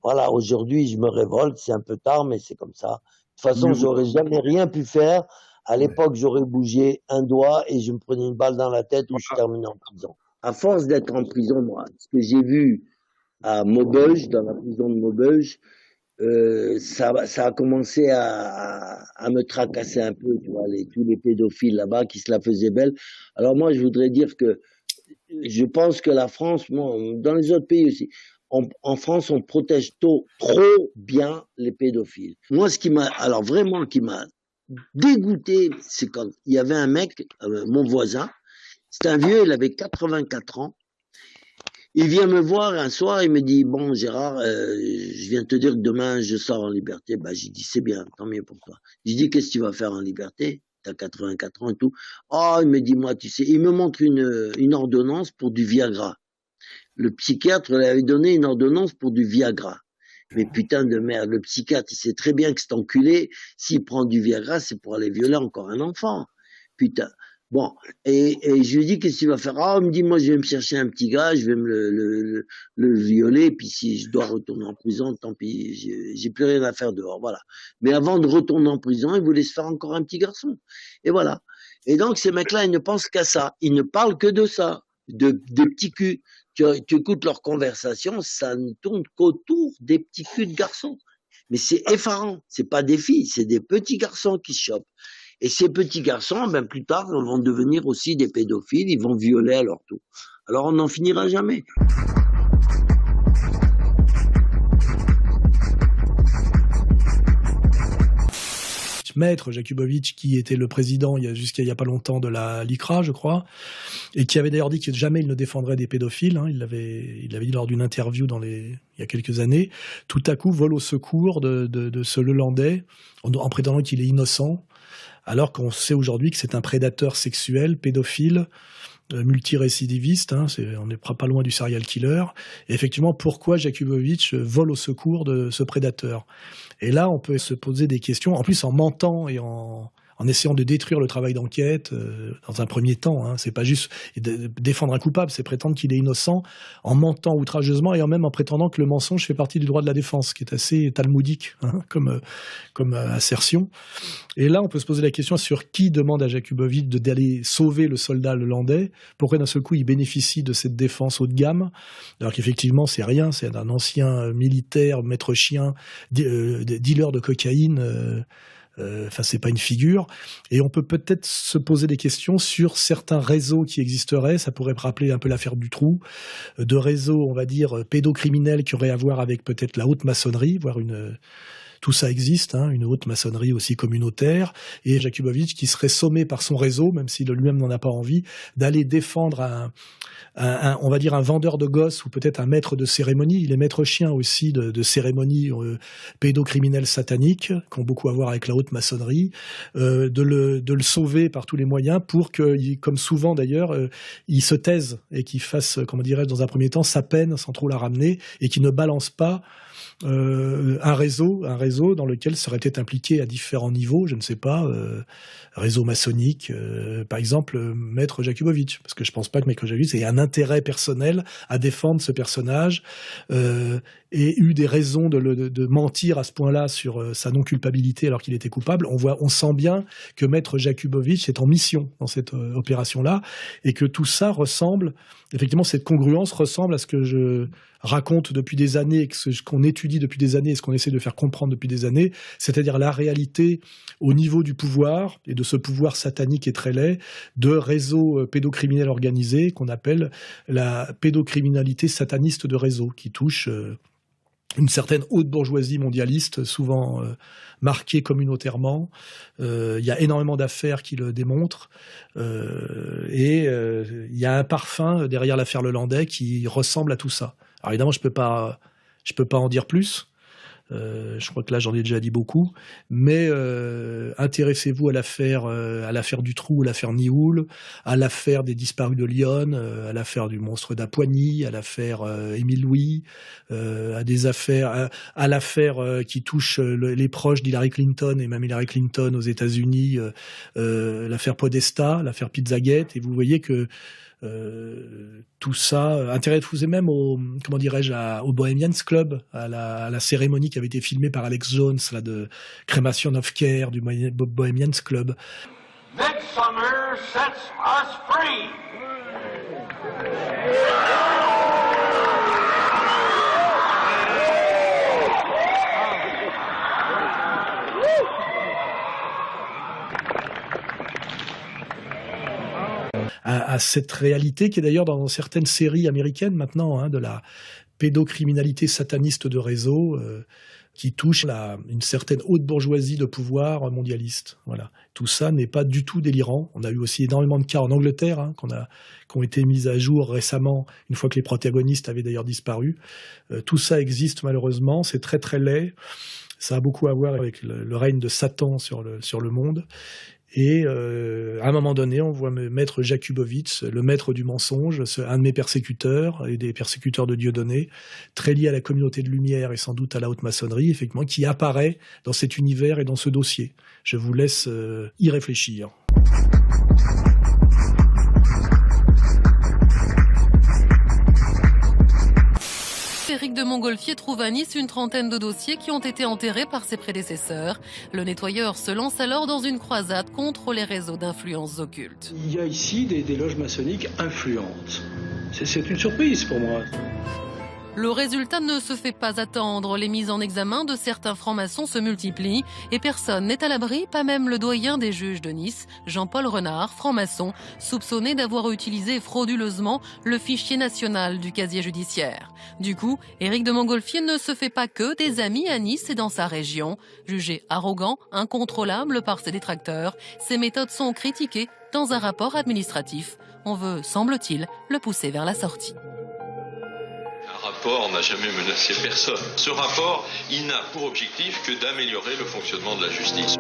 Voilà, aujourd'hui, je me révolte, c'est un peu tard, mais c'est comme ça. De toute façon, j'aurais jamais rien pu faire. À l'époque, j'aurais bougé un doigt et je me prenais une balle dans la tête ou je terminais en prison. À force d'être en prison, moi, ce que j'ai vu à Maubeuge, dans la prison de Maubeuge, ça a commencé à me tracasser un peu, tu vois, tous les pédophiles là-bas qui se la faisaient belle. Alors moi, je voudrais dire que je pense que la France, moi, dans les autres pays aussi, en France, on protège trop bien les pédophiles. Moi, ce qui m'a dégoûté, c'est quand il y avait un mec, mon voisin, c'est un vieux, il avait 84 ans. Il vient me voir un soir, il me dit, bon Gérard, je viens te dire que demain je sors en liberté. J'ai dit, c'est bien, tant mieux pour toi. Je dis, qu'est-ce que tu vas faire en liberté? T'as 84 ans et tout. Oh, il me dit, moi, tu sais, il me montre une ordonnance pour du Viagra. Le psychiatre lui avait donné une ordonnance pour du Viagra. Mais putain de merde, le psychiatre, il sait très bien que cet enculé, s'il prend du Viagra, c'est pour aller violer encore un enfant. Putain. Bon, et je lui dis, qu'est-ce que tu vas faire? Ah, il me dit, moi, je vais me chercher un petit gars, je vais le violer, puis si je dois retourner en prison, tant pis, j'ai plus rien à faire dehors, voilà. Mais avant de retourner en prison, il voulait se faire encore un petit garçon. Et voilà. Et donc, ces mecs-là, ils ne pensent qu'à ça. Ils ne parlent que de ça, des petits culs. Tu écoutes leur conversation, ça ne tourne qu'autour des petits culs de garçons. Mais c'est effarant. C'est pas des filles, c'est des petits garçons qui se chopent. Et ces petits garçons, plus tard, vont devenir aussi des pédophiles, ils vont violer à leur tour. Alors on n'en finira jamais. Maître Jakubowicz, qui était le président jusqu'à il y a pas longtemps de la LICRA, je crois, et qui avait d'ailleurs dit que jamais il ne défendrait des pédophiles. Il l'avait dit lors d'une interview il y a quelques années. Tout à coup, vole au secours de ce Lelandais en prétendant qu'il est innocent, alors qu'on sait aujourd'hui que c'est un prédateur sexuel, pédophile, multirécidiviste, on n'est pas loin du serial killer. Et effectivement, pourquoi Jakubowicz vole au secours de ce prédateur? Et là, on peut se poser des questions, en plus en mentant et en essayant de détruire le travail d'enquête dans un premier temps. C'est pas juste défendre un coupable, c'est prétendre qu'il est innocent en mentant outrageusement et même en prétendant que le mensonge fait partie du droit de la défense, qui est assez talmudique comme assertion. Et là, on peut se poser la question sur qui demande à Jakubowicz d'aller sauver le soldat lelandais. Pourquoi d'un seul coup il bénéficie de cette défense haut de gamme, alors qu'effectivement c'est rien, c'est un ancien militaire, maître chien, dealer de cocaïne. C'est pas une figure. Et on peut peut-être se poser des questions sur certains réseaux qui existeraient. Ça pourrait me rappeler un peu l'affaire du Trou, de réseaux, on va dire, pédocriminels qui auraient à voir avec peut-être la haute maçonnerie, voire tout ça existe, une haute maçonnerie aussi communautaire, et Jakubowicz qui serait sommé par son réseau, même s'il lui-même n'en a pas envie, d'aller défendre on va dire un vendeur de gosses ou peut-être un maître de cérémonie. Il est maître chien aussi de cérémonies pédocriminelles sataniques qui ont beaucoup à voir avec la haute maçonnerie, de le sauver par tous les moyens pour que, comme souvent d'ailleurs, il se taise et qu'il fasse, comment dirais-je, dans un premier temps, sa peine sans trop la ramener et qu'il ne balance pas un réseau dans lequel serait peut-être impliqué à différents niveaux, je ne sais pas, réseau maçonnique, par exemple, Maître Jakubowicz, parce que je pense pas que Maître Jakubowicz ait un intérêt personnel à défendre ce personnage et eu des raisons de mentir à ce point-là sur sa non-culpabilité alors qu'il était coupable. On sent bien que Maître Jakubowicz est en mission dans cette opération-là et que tout ça ressemble, effectivement, cette congruence ressemble à ce que je raconte depuis des années, ce qu'on étudie depuis des années et ce qu'on essaie de faire comprendre depuis des années, c'est-à-dire la réalité au niveau du pouvoir et de ce pouvoir satanique et très laid de réseaux pédocriminels organisés qu'on appelle la pédocriminalité sataniste de réseau, qui touche une certaine haute bourgeoisie mondialiste, souvent marquée communautairement. Il y a énormément d'affaires qui le démontrent. Et il y a un parfum derrière l'affaire Lelandais qui ressemble à tout ça. Alors évidemment, je peux pas en dire plus. Je crois que là, j'en ai déjà dit beaucoup. Mais intéressez-vous à l'affaire Dutroux, à l'affaire Nioul, à l'affaire des disparus de Lyon, à l'affaire du monstre d'Apoigny, à l'affaire Émile Louis, à des affaires, à l'affaire qui touche les proches d'Hillary Clinton et même Hillary Clinton aux États-Unis, l'affaire Podesta, l'affaire Pizzagate. Et vous voyez que tout ça, intéressez-vous même au Bohemians Club, à la cérémonie qui avait été filmée par Alex Jones, là, de Cremation of Care du Bohemians Club. Midsummer sets us free. À cette réalité qui est d'ailleurs dans certaines séries américaines maintenant, hein, de la pédocriminalité sataniste de réseau qui touche une certaine haute bourgeoisie de pouvoir mondialiste. Voilà. Tout ça n'est pas du tout délirant. On a eu aussi énormément de cas en Angleterre hein, qui ont été mis à jour récemment, une fois que les protagonistes avaient d'ailleurs disparu. Tout ça existe malheureusement, c'est très très laid. Ça a beaucoup à voir avec le règne de Satan sur le monde. Et à un moment donné, on voit maître Jakubowicz, le maître du mensonge, un de mes persécuteurs et des persécuteurs de Dieudonné, très lié à la communauté de lumière et sans doute à la haute maçonnerie, effectivement, qui apparaît dans cet univers et dans ce dossier. Je vous laisse y réfléchir. Éric de Montgolfier trouve à Nice une trentaine de dossiers qui ont été enterrés par ses prédécesseurs. Le nettoyeur se lance alors dans une croisade contre les réseaux d'influences occultes. Il y a ici des loges maçonniques influentes. C'est une surprise pour moi. Le résultat ne se fait pas attendre. Les mises en examen de certains francs-maçons se multiplient et personne n'est à l'abri, pas même le doyen des juges de Nice, Jean-Paul Renard, franc-maçon, soupçonné d'avoir utilisé frauduleusement le fichier national du casier judiciaire. Du coup, Éric de Montgolfier ne se fait pas que des amis à Nice et dans sa région. Jugé arrogant, incontrôlable par ses détracteurs, ses méthodes sont critiquées dans un rapport administratif. On veut, semble-t-il, le pousser vers la sortie. Un rapport n'a jamais menacé personne. Ce rapport, il n'a pour objectif que d'améliorer le fonctionnement de la justice.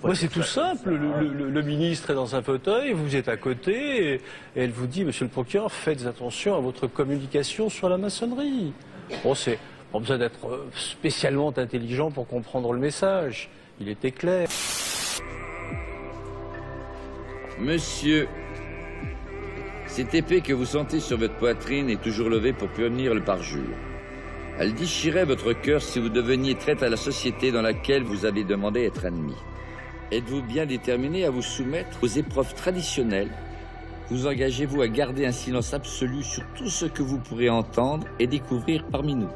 Ouais, c'est tout simple. Le ministre est dans un fauteuil, vous êtes à côté, et elle vous dit, monsieur le procureur, faites attention à votre communication sur la maçonnerie. Bon, c'est pas besoin d'être spécialement intelligent pour comprendre le message. Il était clair. Monsieur, cette épée que vous sentez sur votre poitrine est toujours levée pour punir le parjure. Elle déchirait votre cœur si vous deveniez traître à la société dans laquelle vous avez demandé à être admis. Êtes-vous bien déterminé à vous soumettre aux épreuves traditionnelles? Vous engagez-vous à garder un silence absolu sur tout ce que vous pourrez entendre et découvrir parmi nous?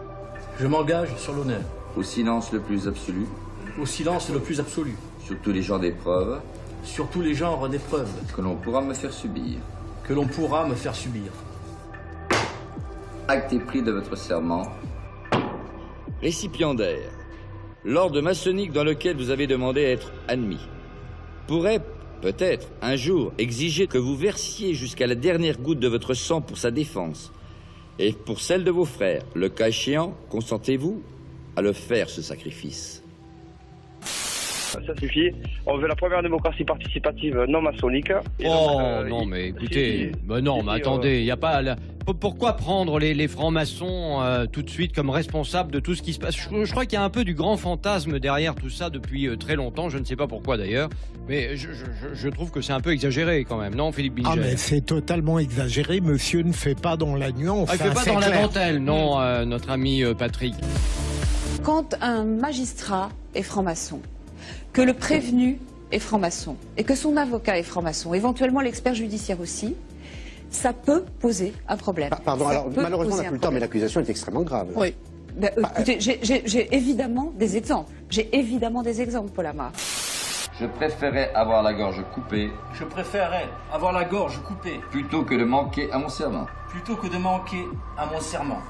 Je m'engage sur l'honneur. Au silence le plus absolu? Au silence le plus absolu. Sur tous les genres d'épreuves? Sur tous les genres d'épreuves. Que l'on pourra me faire subir. Que l'on pourra me faire subir. Acte est pris de votre serment. Récipiendaire. L'ordre maçonnique dans lequel vous avez demandé à être admis pourrait, peut-être, un jour, exiger que vous versiez jusqu'à la dernière goutte de votre sang pour sa défense et pour celle de vos frères. Le cas échéant, consentez-vous à le faire, ce sacrifice? Ça suffit. On veut la première démocratie participative non maçonnique. Non, mais écoutez, non, mais attendez, il n'y a pas... Pourquoi prendre les francs-maçons tout de suite comme responsables de tout ce qui se passe? Je crois qu'il y a un peu du grand fantasme derrière tout ça depuis très longtemps, je ne sais pas pourquoi d'ailleurs, mais je trouve que c'est un peu exagéré quand même, non, Philippe Bilger? Ah, mais c'est totalement exagéré, monsieur ne fait pas dans la nuance. Il ne fait pas dans la dentelle, non, notre ami Patrick. Quand un magistrat est franc-maçon, que le prévenu est franc-maçon et que son avocat est franc-maçon, éventuellement l'expert judiciaire aussi, ça peut poser un problème. Pardon, alors malheureusement on n'a plus le temps, mais l'accusation est extrêmement grave. Oui. Écoutez, j'ai évidemment des exemples. J'ai évidemment des exemples, Paul Amar. Je préférais avoir la gorge coupée. Je préférerais avoir la gorge coupée. Plutôt que de manquer à mon serment. Plutôt que de manquer à mon serment.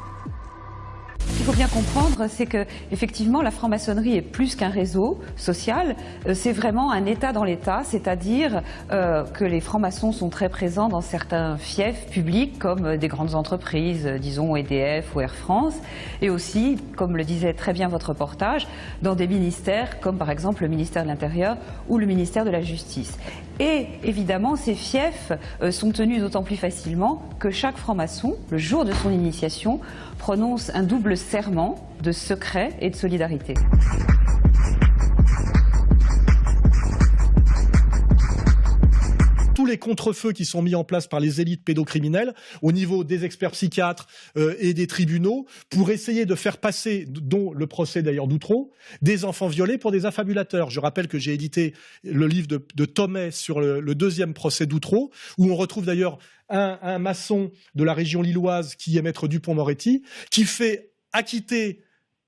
faut bien comprendre, c'est que effectivement, la franc-maçonnerie est plus qu'un réseau social. C'est vraiment un État dans l'État, c'est-à-dire que les francs-maçons sont très présents dans certains fiefs publics, comme des grandes entreprises, disons EDF ou Air France, et aussi, comme le disait très bien votre reportage, dans des ministères, comme par exemple le ministère de l'Intérieur ou le ministère de la Justice. Et évidemment, ces fiefs sont tenus d'autant plus facilement que chaque franc-maçon, le jour de son initiation, prononce un double serment de secret et de solidarité. Tous les contre-feux qui sont mis en place par les élites pédocriminelles au niveau des experts psychiatres et des tribunaux pour essayer de faire passer, dont le procès d'ailleurs d'Outreau, des enfants violés pour des affabulateurs. Je rappelle que j'ai édité le livre de Thomet sur le deuxième procès d'Outreau, où on retrouve d'ailleurs un maçon de la région lilloise qui est maître Dupond-Moretti, qui fait acquitter,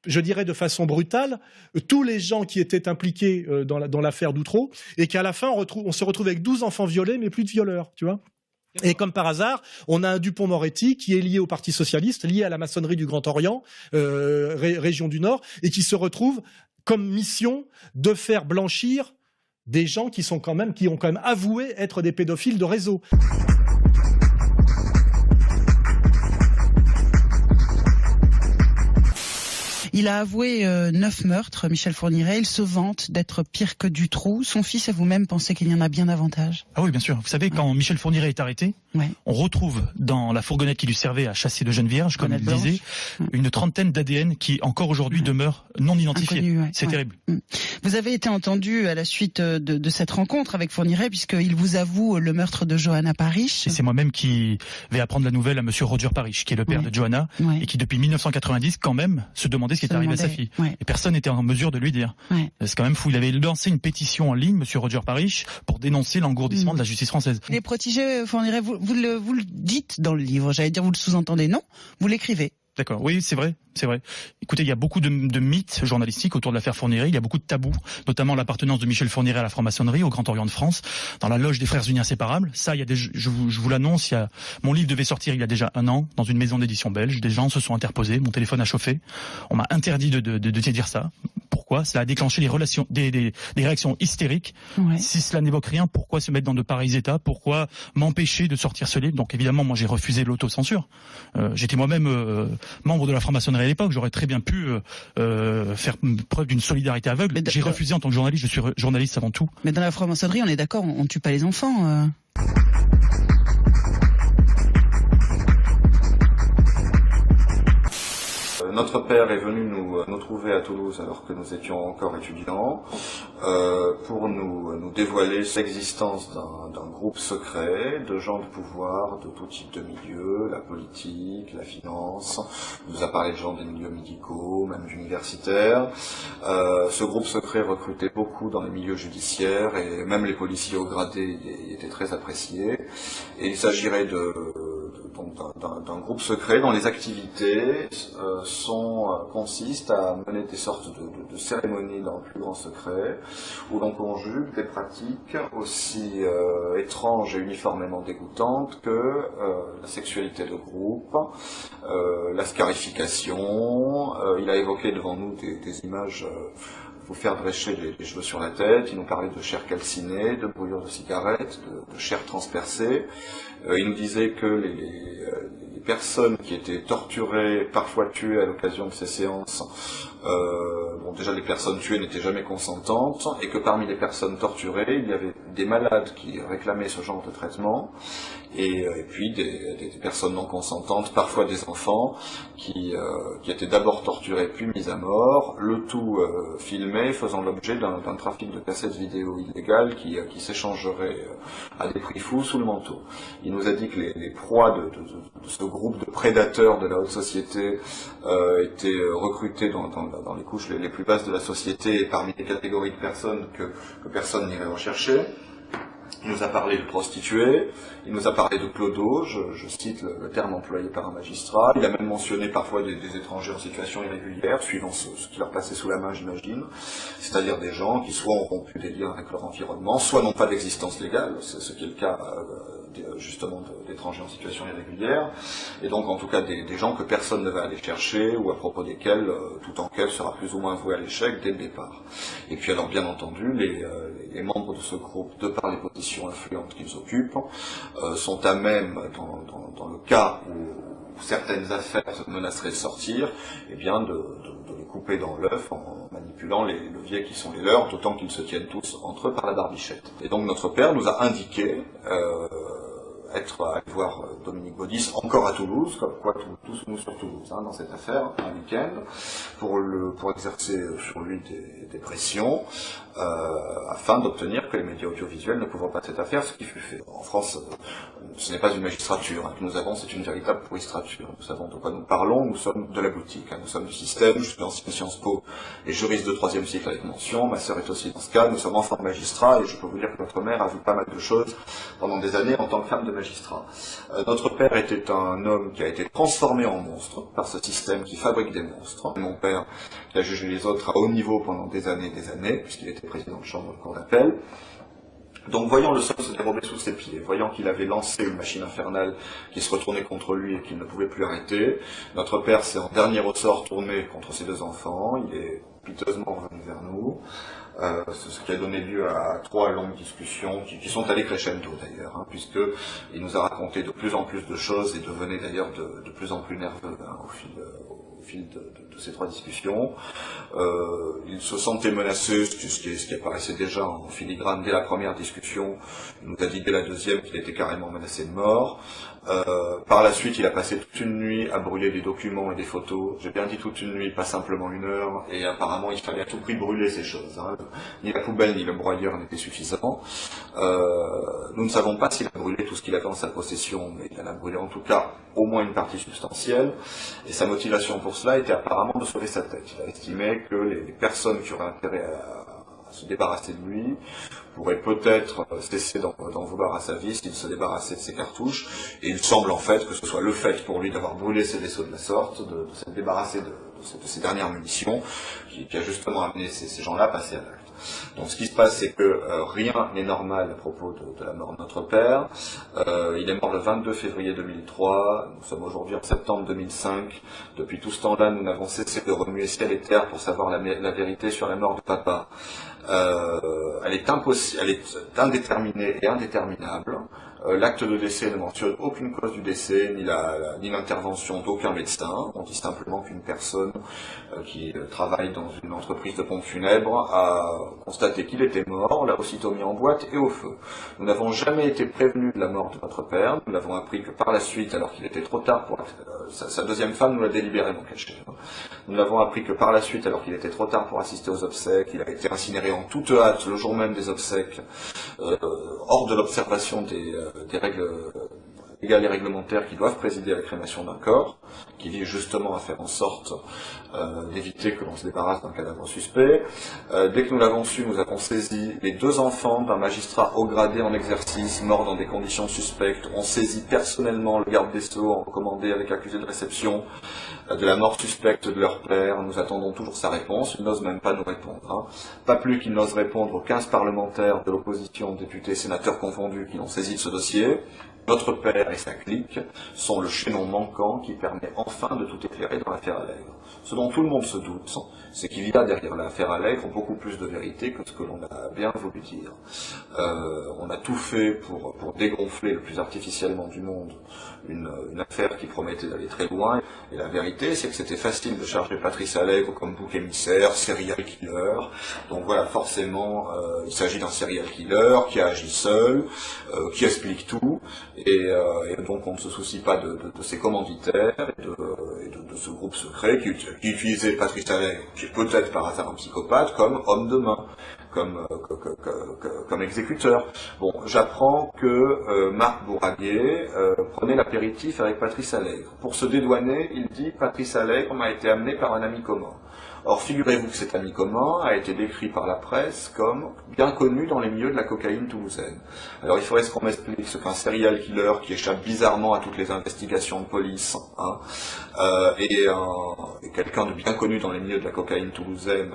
je dirais de façon brutale, tous les gens qui étaient impliqués dans l'affaire d'Outreau, et qu'à la fin, on se retrouve avec 12 enfants violés, mais plus de violeurs, tu vois. Et comme par hasard, on a un Dupond-Moretti qui est lié au Parti Socialiste, lié à la maçonnerie du Grand Orient, région du Nord, et qui se retrouve comme mission de faire blanchir des gens qui ont quand même avoué être des pédophiles de réseau. Il a avoué 9 meurtres, Michel Fourniret. Il se vante d'être pire que Dutroux. Son fils et vous-même pensez qu'il y en a bien davantage? Ah oui, bien sûr. Vous savez, quand Michel Fourniret est arrêté, on retrouve dans la fourgonnette qui lui servait à chasser de jeunes vierges, comme il disait, une trentaine d'ADN qui, encore aujourd'hui, demeurent non identifiés. C'est terrible. Vous avez été entendu à la suite de cette rencontre avec Fourniret, puisqu'il vous avoue le meurtre de Johanna Parish. Et c'est moi-même qui vais apprendre la nouvelle à monsieur Roger Parish, qui est le père de Johanna, et qui, depuis 1990, quand même, se demandait ce qui est arrivé à sa fille. Et personne n'était en mesure de lui dire. C'est quand même fou. Il avait lancé une pétition en ligne, monsieur Roger Parish, pour dénoncer l'engourdissement de la justice française. Les protégés, Fourniret, vous le dites dans le livre, j'allais dire vous le sous-entendez, non, vous l'écrivez. D'accord, oui, c'est vrai, c'est vrai. Écoutez, il y a beaucoup de mythes journalistiques autour de l'affaire Fourniret, il y a beaucoup de tabous, notamment l'appartenance de Michel Fourniret à la franc-maçonnerie, au Grand Orient de France, dans la loge des Frères Unis Inséparables. Ça, il y a je vous l'annonce, mon livre devait sortir il y a déjà 1 an, dans une maison d'édition belge. Des gens se sont interposés, mon téléphone a chauffé. On m'a interdit de dire ça. Pourquoi? Cela a déclenché des réactions hystériques. Si cela n'évoque rien, pourquoi se mettre dans de pareils états? Pourquoi m'empêcher de sortir ce livre? Donc évidemment, moi j'ai refusé l'autocensure. J'étais moi-même membre de la franc-maçonnerie à l'époque, j'aurais très bien pu faire preuve d'une solidarité aveugle. J'ai refusé en tant que journaliste, je suis journaliste avant tout. Mais dans la franc-maçonnerie, on est d'accord, on ne tue pas les enfants. Notre père est venu nous trouver à Toulouse alors que nous étions encore étudiants pour nous dévoiler l'existence d'un groupe secret de gens de pouvoir de tout type de milieux, la politique, la finance. Il nous a parlé de gens des milieux médicaux, même universitaires. Ce groupe secret recrutait beaucoup dans les milieux judiciaires et même les policiers haut gradés y étaient très appréciés. Et il s'agirait d'un groupe secret dont les activités consistent à mener des sortes de cérémonies dans le plus grand secret, où l'on conjugue des pratiques aussi étranges et uniformément dégoûtantes que la sexualité de groupe, la scarification. Il a évoqué devant nous des images vous faire drécher les cheveux sur la tête. Il nous parlait de chair calcinée, de brûlures de cigarettes, de chair transpercée. Il nous disait que les personnes qui étaient torturées, parfois tuées à l'occasion de ces séances, déjà les personnes tuées n'étaient jamais consentantes, et que parmi les personnes torturées, il y avait des malades qui réclamaient ce genre de traitement, et puis des personnes non consentantes, parfois des enfants, qui étaient d'abord torturés puis mis à mort, le tout filmé, faisant l'objet d'un trafic de cassettes vidéo illégales qui s'échangerait à des prix fous sous le manteau. Il nous a dit que les proies de ce groupe de prédateurs de la haute société étaient recrutés dans les couches les plus basses de la société et parmi les catégories de personnes que personne n'irait rechercher. Il nous a parlé de prostituées, il nous a parlé de clodos, je cite le terme employé par un magistrat. Il a même mentionné parfois des étrangers en situation irrégulière, suivant ce qui leur passait sous la main, j'imagine. C'est-à-dire des gens qui soit ont rompu des liens avec leur environnement, soit n'ont pas d'existence légale, c'est ce qui est le cas justement d'étrangers en situation irrégulière, et donc en tout cas des gens que personne ne va aller chercher, ou à propos desquels toute enquête sera plus ou moins vouée à l'échec dès le départ. Et puis alors bien entendu, les membres de ce groupe, de par les positions influentes qu'ils occupent, sont à même, dans le cas où certaines affaires menaceraient de sortir, eh bien de les couper dans l'œuf en manipulant les leviers qui sont les leurs, d'autant qu'ils se tiennent tous entre eux par la barbichette. Et donc notre père nous a indiqué être allé voir Dominique Baudis, encore à Toulouse, comme quoi tous nous sur Toulouse, dans cette affaire, un week-end, pour exercer sur lui des pressions, afin d'obtenir que les médias audiovisuels ne couvrent pas cette affaire, ce qui fut fait. En France, ce n'est pas une magistrature que nous avons, c'est une véritable pourristrature. Nous savons de quoi nous parlons, nous sommes de la boutique, nous sommes du système. Je suis ancien Sciences Po et juriste de 3e cycle avec mention, ma sœur est aussi dans ce cas, nous sommes enfants de magistrats, et je peux vous dire que notre mère a vu pas mal de choses pendant des années en tant que femme de magistrat. Notre père était un homme qui a été transformé en monstre par ce système qui fabrique des monstres. Mon père, qui a jugé les autres à haut niveau pendant des années, puisqu'il était président de chambre de cour d'appel. Donc voyant le sol se dérober sous ses pieds, voyant qu'il avait lancé une machine infernale qui se retournait contre lui et qu'il ne pouvait plus arrêter, notre père s'est en dernier ressort tourné contre ses 2 enfants, il est piteusement revenu vers nous, ce qui a donné lieu à 3 longues discussions qui sont allées crescendo d'ailleurs, puisqu'il nous a raconté de plus en plus de choses et devenait d'ailleurs de plus en plus nerveux au fil de ces 3 discussions. Il se sentait menacé, ce qui apparaissait déjà en filigrane dès la première discussion. Il nous a dit dès la 2e qu'il était carrément menacé de mort. Par la suite, il a passé toute une nuit à brûler des documents et des photos. J'ai bien dit toute une nuit, pas simplement 1 heure, et apparemment il fallait à tout prix brûler ces choses. Ni la poubelle ni le broyeur n'étaient suffisants. Nous ne savons pas s'il a brûlé tout ce qu'il avait en sa possession, mais il en a brûlé en tout cas au moins une partie substantielle, et sa motivation pour cela était apparemment de sauver sa tête. Il a estimé que les personnes qui auraient intérêt à se débarrasser de lui pourraient peut-être cesser d'en vouloir à sa vie s'il se débarrassait de ses cartouches, et il semble en fait que ce soit le fait pour lui d'avoir brûlé ses vaisseaux de la sorte, de s'être débarrassé de ces dernières munitions, qui a justement amené ces gens-là à passer à l'acte. Donc ce qui se passe, c'est que rien n'est normal à propos de la mort de notre père. Il est mort le 22 février 2003, nous sommes aujourd'hui en septembre 2005. Depuis tout ce temps-là, nous n'avons cessé de remuer ciel et terre pour savoir la vérité sur la mort de papa. Elle est indéterminée et indéterminable. L'acte de décès ne mentionne aucune cause du décès, ni l'intervention d'aucun médecin. On dit simplement qu'une personne qui travaille dans une entreprise de pompes funèbres a constaté qu'il était mort, l'a aussitôt mis en boîte et au feu. Nous n'avons jamais été prévenus de la mort de notre père. Nous l'avons appris que par la suite, alors qu'il était trop tard pour... sa 2e femme nous l'a délibérément caché. Nous l'avons appris que par la suite, alors qu'il était trop tard pour assister aux obsèques, il a été incinéré en toute hâte le jour même des obsèques, hors de l'observation des règles légales et réglementaires qui doivent présider à la crémation d'un corps, qui vise justement à faire en sorte d'éviter que l'on se débarrasse d'un cadavre suspect. Dès que nous l'avons su, nous avons saisi les 2 enfants d'un magistrat haut gradé en exercice, mort dans des conditions suspectes. On saisit personnellement le garde des Sceaux en recommandé avec accusé de réception de la mort suspecte de leur père. Nous attendons toujours sa réponse. Il n'ose même pas nous répondre. Pas plus qu'il n'ose répondre aux 15 parlementaires de l'opposition, députés, sénateurs confondus, qui l'ont saisi de ce dossier. Notre père et sa clique sont le chaînon manquant qui permet enfin de tout éclairer dans l'affaire Allègre. Ce dont tout le monde se doute, c'est qu'il y a derrière l'affaire Allègre beaucoup plus de vérité que ce que l'on a bien voulu dire. On a tout fait pour dégonfler le plus artificiellement du monde une affaire qui promettait d'aller très loin. Et la vérité, c'est que c'était facile de charger Patrice Allègre comme bouc émissaire, serial killer. Donc voilà, forcément, il s'agit d'un serial killer qui a agi seul, qui explique tout. Et donc on ne se soucie pas de ses commanditaires et de ce groupe secret qui utilisait Patrice Allègre, qui est peut-être par hasard un psychopathe, comme homme de main, comme exécuteur. Bon, j'apprends que Marc Bourraguer prenait l'apéritif avec Patrice Allègre. Pour se dédouaner, il dit « Patrice Allègre m'a été amené par un ami commun ». Or, figurez-vous que cet ami commun a été décrit par la presse comme bien connu dans les milieux de la cocaïne toulousaine. Alors, il faudrait qu'on m'explique ce qu'un serial killer qui échappe bizarrement à toutes les investigations de police, et quelqu'un de bien connu dans les milieux de la cocaïne toulousaine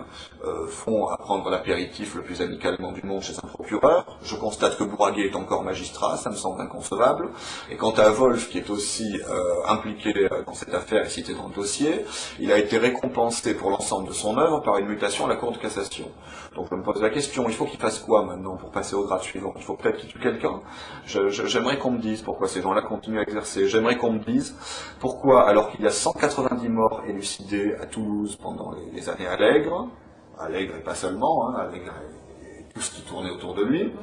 font à prendre l'apéritif le plus amicalement du monde chez un procureur. Je constate que Bourraguet est encore magistrat, ça me semble inconcevable. Et quant à Wolf, qui est aussi impliqué dans cette affaire et cité dans le dossier, il a été récompensé pour l'ensemble de son œuvre par une mutation à la Cour de cassation. Donc je me pose la question, il faut qu'il fasse quoi maintenant pour passer au grade suivant? Il faut peut-être qu'il tue quelqu'un. J'aimerais qu'on me dise pourquoi ces gens-là continuent à exercer. J'aimerais qu'on me dise pourquoi, alors qu'il y a 190 morts élucidés à Toulouse pendant les années Allègre et pas seulement, Allègre et tout ce qui tournait autour de lui,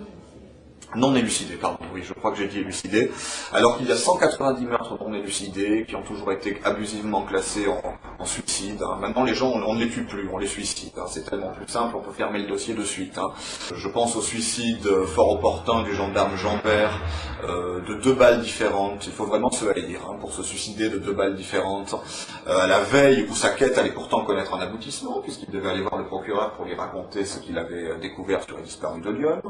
non élucidés, pardon, oui, je crois que j'ai dit élucidés, alors qu'il y a 190 meurtres non élucidés qui ont toujours été abusivement classés en suicide. Maintenant, les gens, on ne les tue plus, on les suicide. C'est tellement plus simple, on peut fermer le dossier de suite. Je pense au suicide fort opportun du gendarme Jean-Bert, de 2 balles différentes. Il faut vraiment se haïr pour se suicider de 2 balles différentes, à la veille où sa quête allait pourtant connaître un aboutissement, puisqu'il devait aller voir le procureur pour lui raconter ce qu'il avait découvert sur les disparus de Lyon.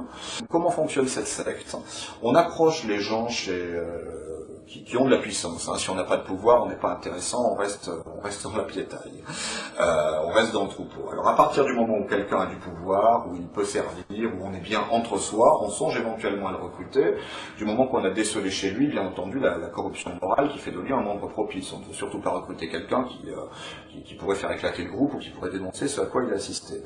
Comment fonctionne cette secte? On approche les gens qui ont de la puissance. Si on n'a pas de pouvoir, on n'est pas intéressant, on reste dans la piétaille. On reste dans le troupeau. Alors à partir du moment où quelqu'un a du pouvoir, où il peut servir, où on est bien entre soi, on songe éventuellement à le recruter. Du moment qu'on a décelé chez lui, bien entendu, la corruption morale qui fait de lui un membre propice. On ne peut surtout pas recruter quelqu'un qui pourrait faire éclater le groupe ou qui pourrait dénoncer ce à quoi il a assisté.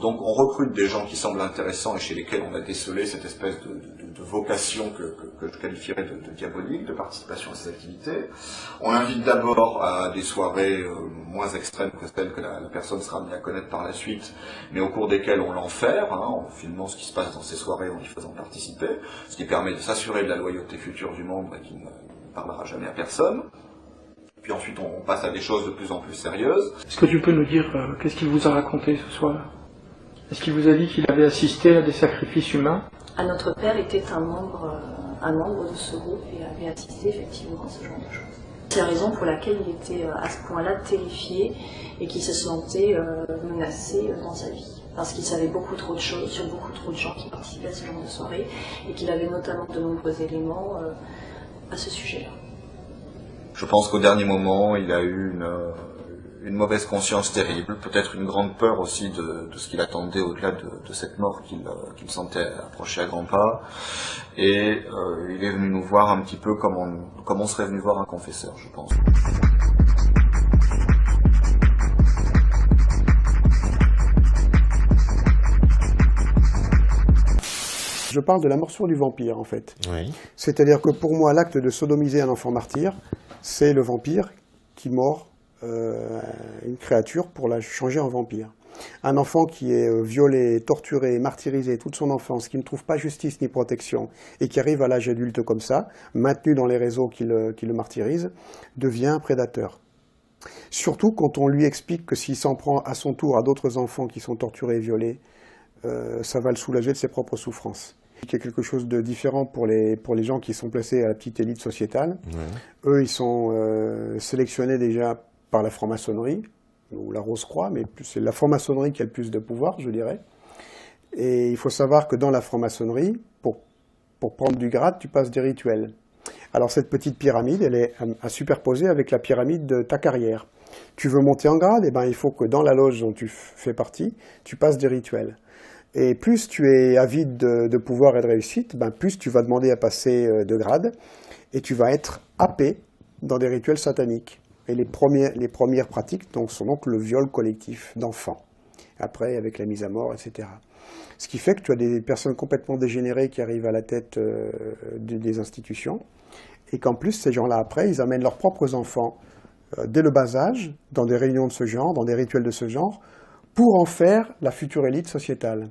Donc on recrute des gens qui semblent intéressants et chez lesquels on a décelé cette espèce de vocation que je qualifierais de diabolique, de participation à ces activités. On l'invite d'abord à des soirées moins extrêmes que celles que la personne sera amenée à connaître par la suite, mais au cours desquelles on l'enferme, en filmant ce qui se passe dans ces soirées, en y faisant participer, ce qui permet de s'assurer de la loyauté future du membre et qui ne parlera jamais à personne. Puis ensuite on passe à des choses de plus en plus sérieuses. Est-ce que tu peux nous dire qu'est-ce qu'il vous a raconté ce soir? Est-ce qu'il vous a dit qu'il avait assisté à des sacrifices humains? Notre père était un membre de ce groupe et avait assisté effectivement à ce genre de choses. C'est la raison pour laquelle il était à ce point-là terrifié et qu'il se sentait menacé dans sa vie. Parce qu'il savait beaucoup trop de choses sur beaucoup trop de gens qui participaient à ce genre de soirée et qu'il avait notamment de nombreux éléments à ce sujet-là. Je pense qu'au dernier moment, il a eu une mauvaise conscience terrible, peut-être une grande peur aussi de ce qu'il attendait au-delà de cette mort qu'il sentait approcher à grands pas. Et il est venu nous voir un petit peu comme on serait venu voir un confesseur, je pense. Je parle de la morsure du vampire, en fait. Oui. C'est-à-dire que pour moi, l'acte de sodomiser un enfant martyr, c'est le vampire qui mord une créature pour la changer en vampire. Un enfant qui est violé, torturé, martyrisé toute son enfance, qui ne trouve pas justice ni protection, et qui arrive à l'âge adulte comme ça, maintenu dans les réseaux qui le martyrisent, devient un prédateur. Surtout quand on lui explique que s'il s'en prend à son tour à d'autres enfants qui sont torturés et violés, ça va le soulager de ses propres souffrances. Il y a quelque chose de différent pour les gens qui sont placés à la petite élite sociétale. Ouais. Eux, ils sont sélectionnés déjà par la franc-maçonnerie, ou la Rose-Croix, mais c'est la franc-maçonnerie qui a le plus de pouvoir, je dirais. Et il faut savoir que dans la franc-maçonnerie, pour prendre du grade, tu passes des rituels. Alors cette petite pyramide, elle est à superposer avec la pyramide de ta carrière. Tu veux monter en grade, eh ben, il faut que dans la loge dont tu fais partie, tu passes des rituels. Et plus tu es avide de pouvoir et de réussite, ben plus tu vas demander à passer de grade, et tu vas être happé dans des rituels sataniques. Et les premières pratiques sont donc le viol collectif d'enfants. Après, avec la mise à mort, etc. Ce qui fait que tu as des personnes complètement dégénérées qui arrivent à la tête des institutions, et qu'en plus, ces gens-là, après, ils amènent leurs propres enfants, dès le bas âge, dans des réunions de ce genre, dans des rituels de ce genre, pour en faire la future élite sociétale.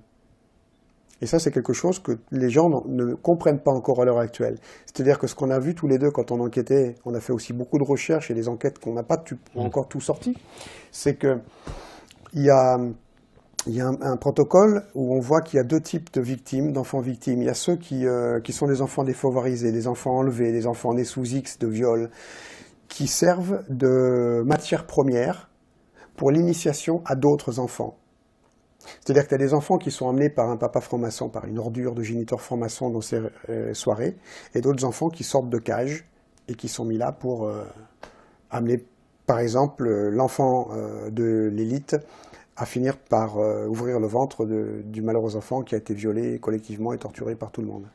Et ça, c'est quelque chose que les gens ne comprennent pas encore à l'heure actuelle. C'est-à-dire que ce qu'on a vu tous les deux quand on enquêtait, on a fait aussi beaucoup de recherches et des enquêtes qu'on n'a pas encore tout sorti, c'est qu'il y a un protocole où on voit qu'il y a deux types de victimes, d'enfants victimes. Il y a ceux qui sont des enfants défavorisés, des enfants enlevés, des enfants nés sous X de viol, qui servent de matière première pour l'initiation à d'autres enfants. C'est-à-dire que tu as des enfants qui sont amenés par un papa franc-maçon, par une ordure de géniteur franc-maçon dans ces soirées, et d'autres enfants qui sortent de cage et qui sont mis là pour amener, par exemple, l'enfant de l'élite à finir par ouvrir le ventre du malheureux enfant qui a été violé collectivement et torturé par tout le monde.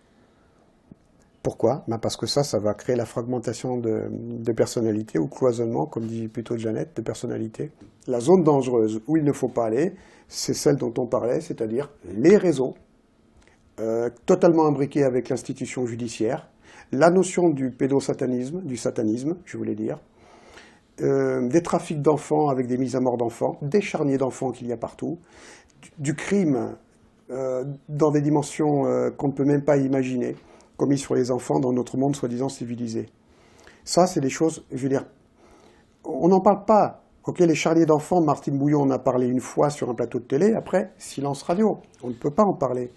Pourquoi? Parce que ça va créer la fragmentation de personnalité, ou cloisonnement, comme dit plutôt Jeannette, de personnalité. La zone dangereuse où il ne faut pas aller, c'est celle dont on parlait, c'est-à-dire les réseaux, totalement imbriqués avec l'institution judiciaire, la notion du pédosatanisme, du satanisme, je voulais dire, des trafics d'enfants avec des mises à mort d'enfants, des charniers d'enfants qu'il y a partout, du crime dans des dimensions qu'on ne peut même pas imaginer, commis sur les enfants dans notre monde soi-disant civilisé. Ça, c'est des choses, je veux dire, on n'en parle pas. Ok, les charniers d'enfants, Martine Bouillon en a parlé une fois sur un plateau de télé, après, silence radio, on ne peut pas en parler.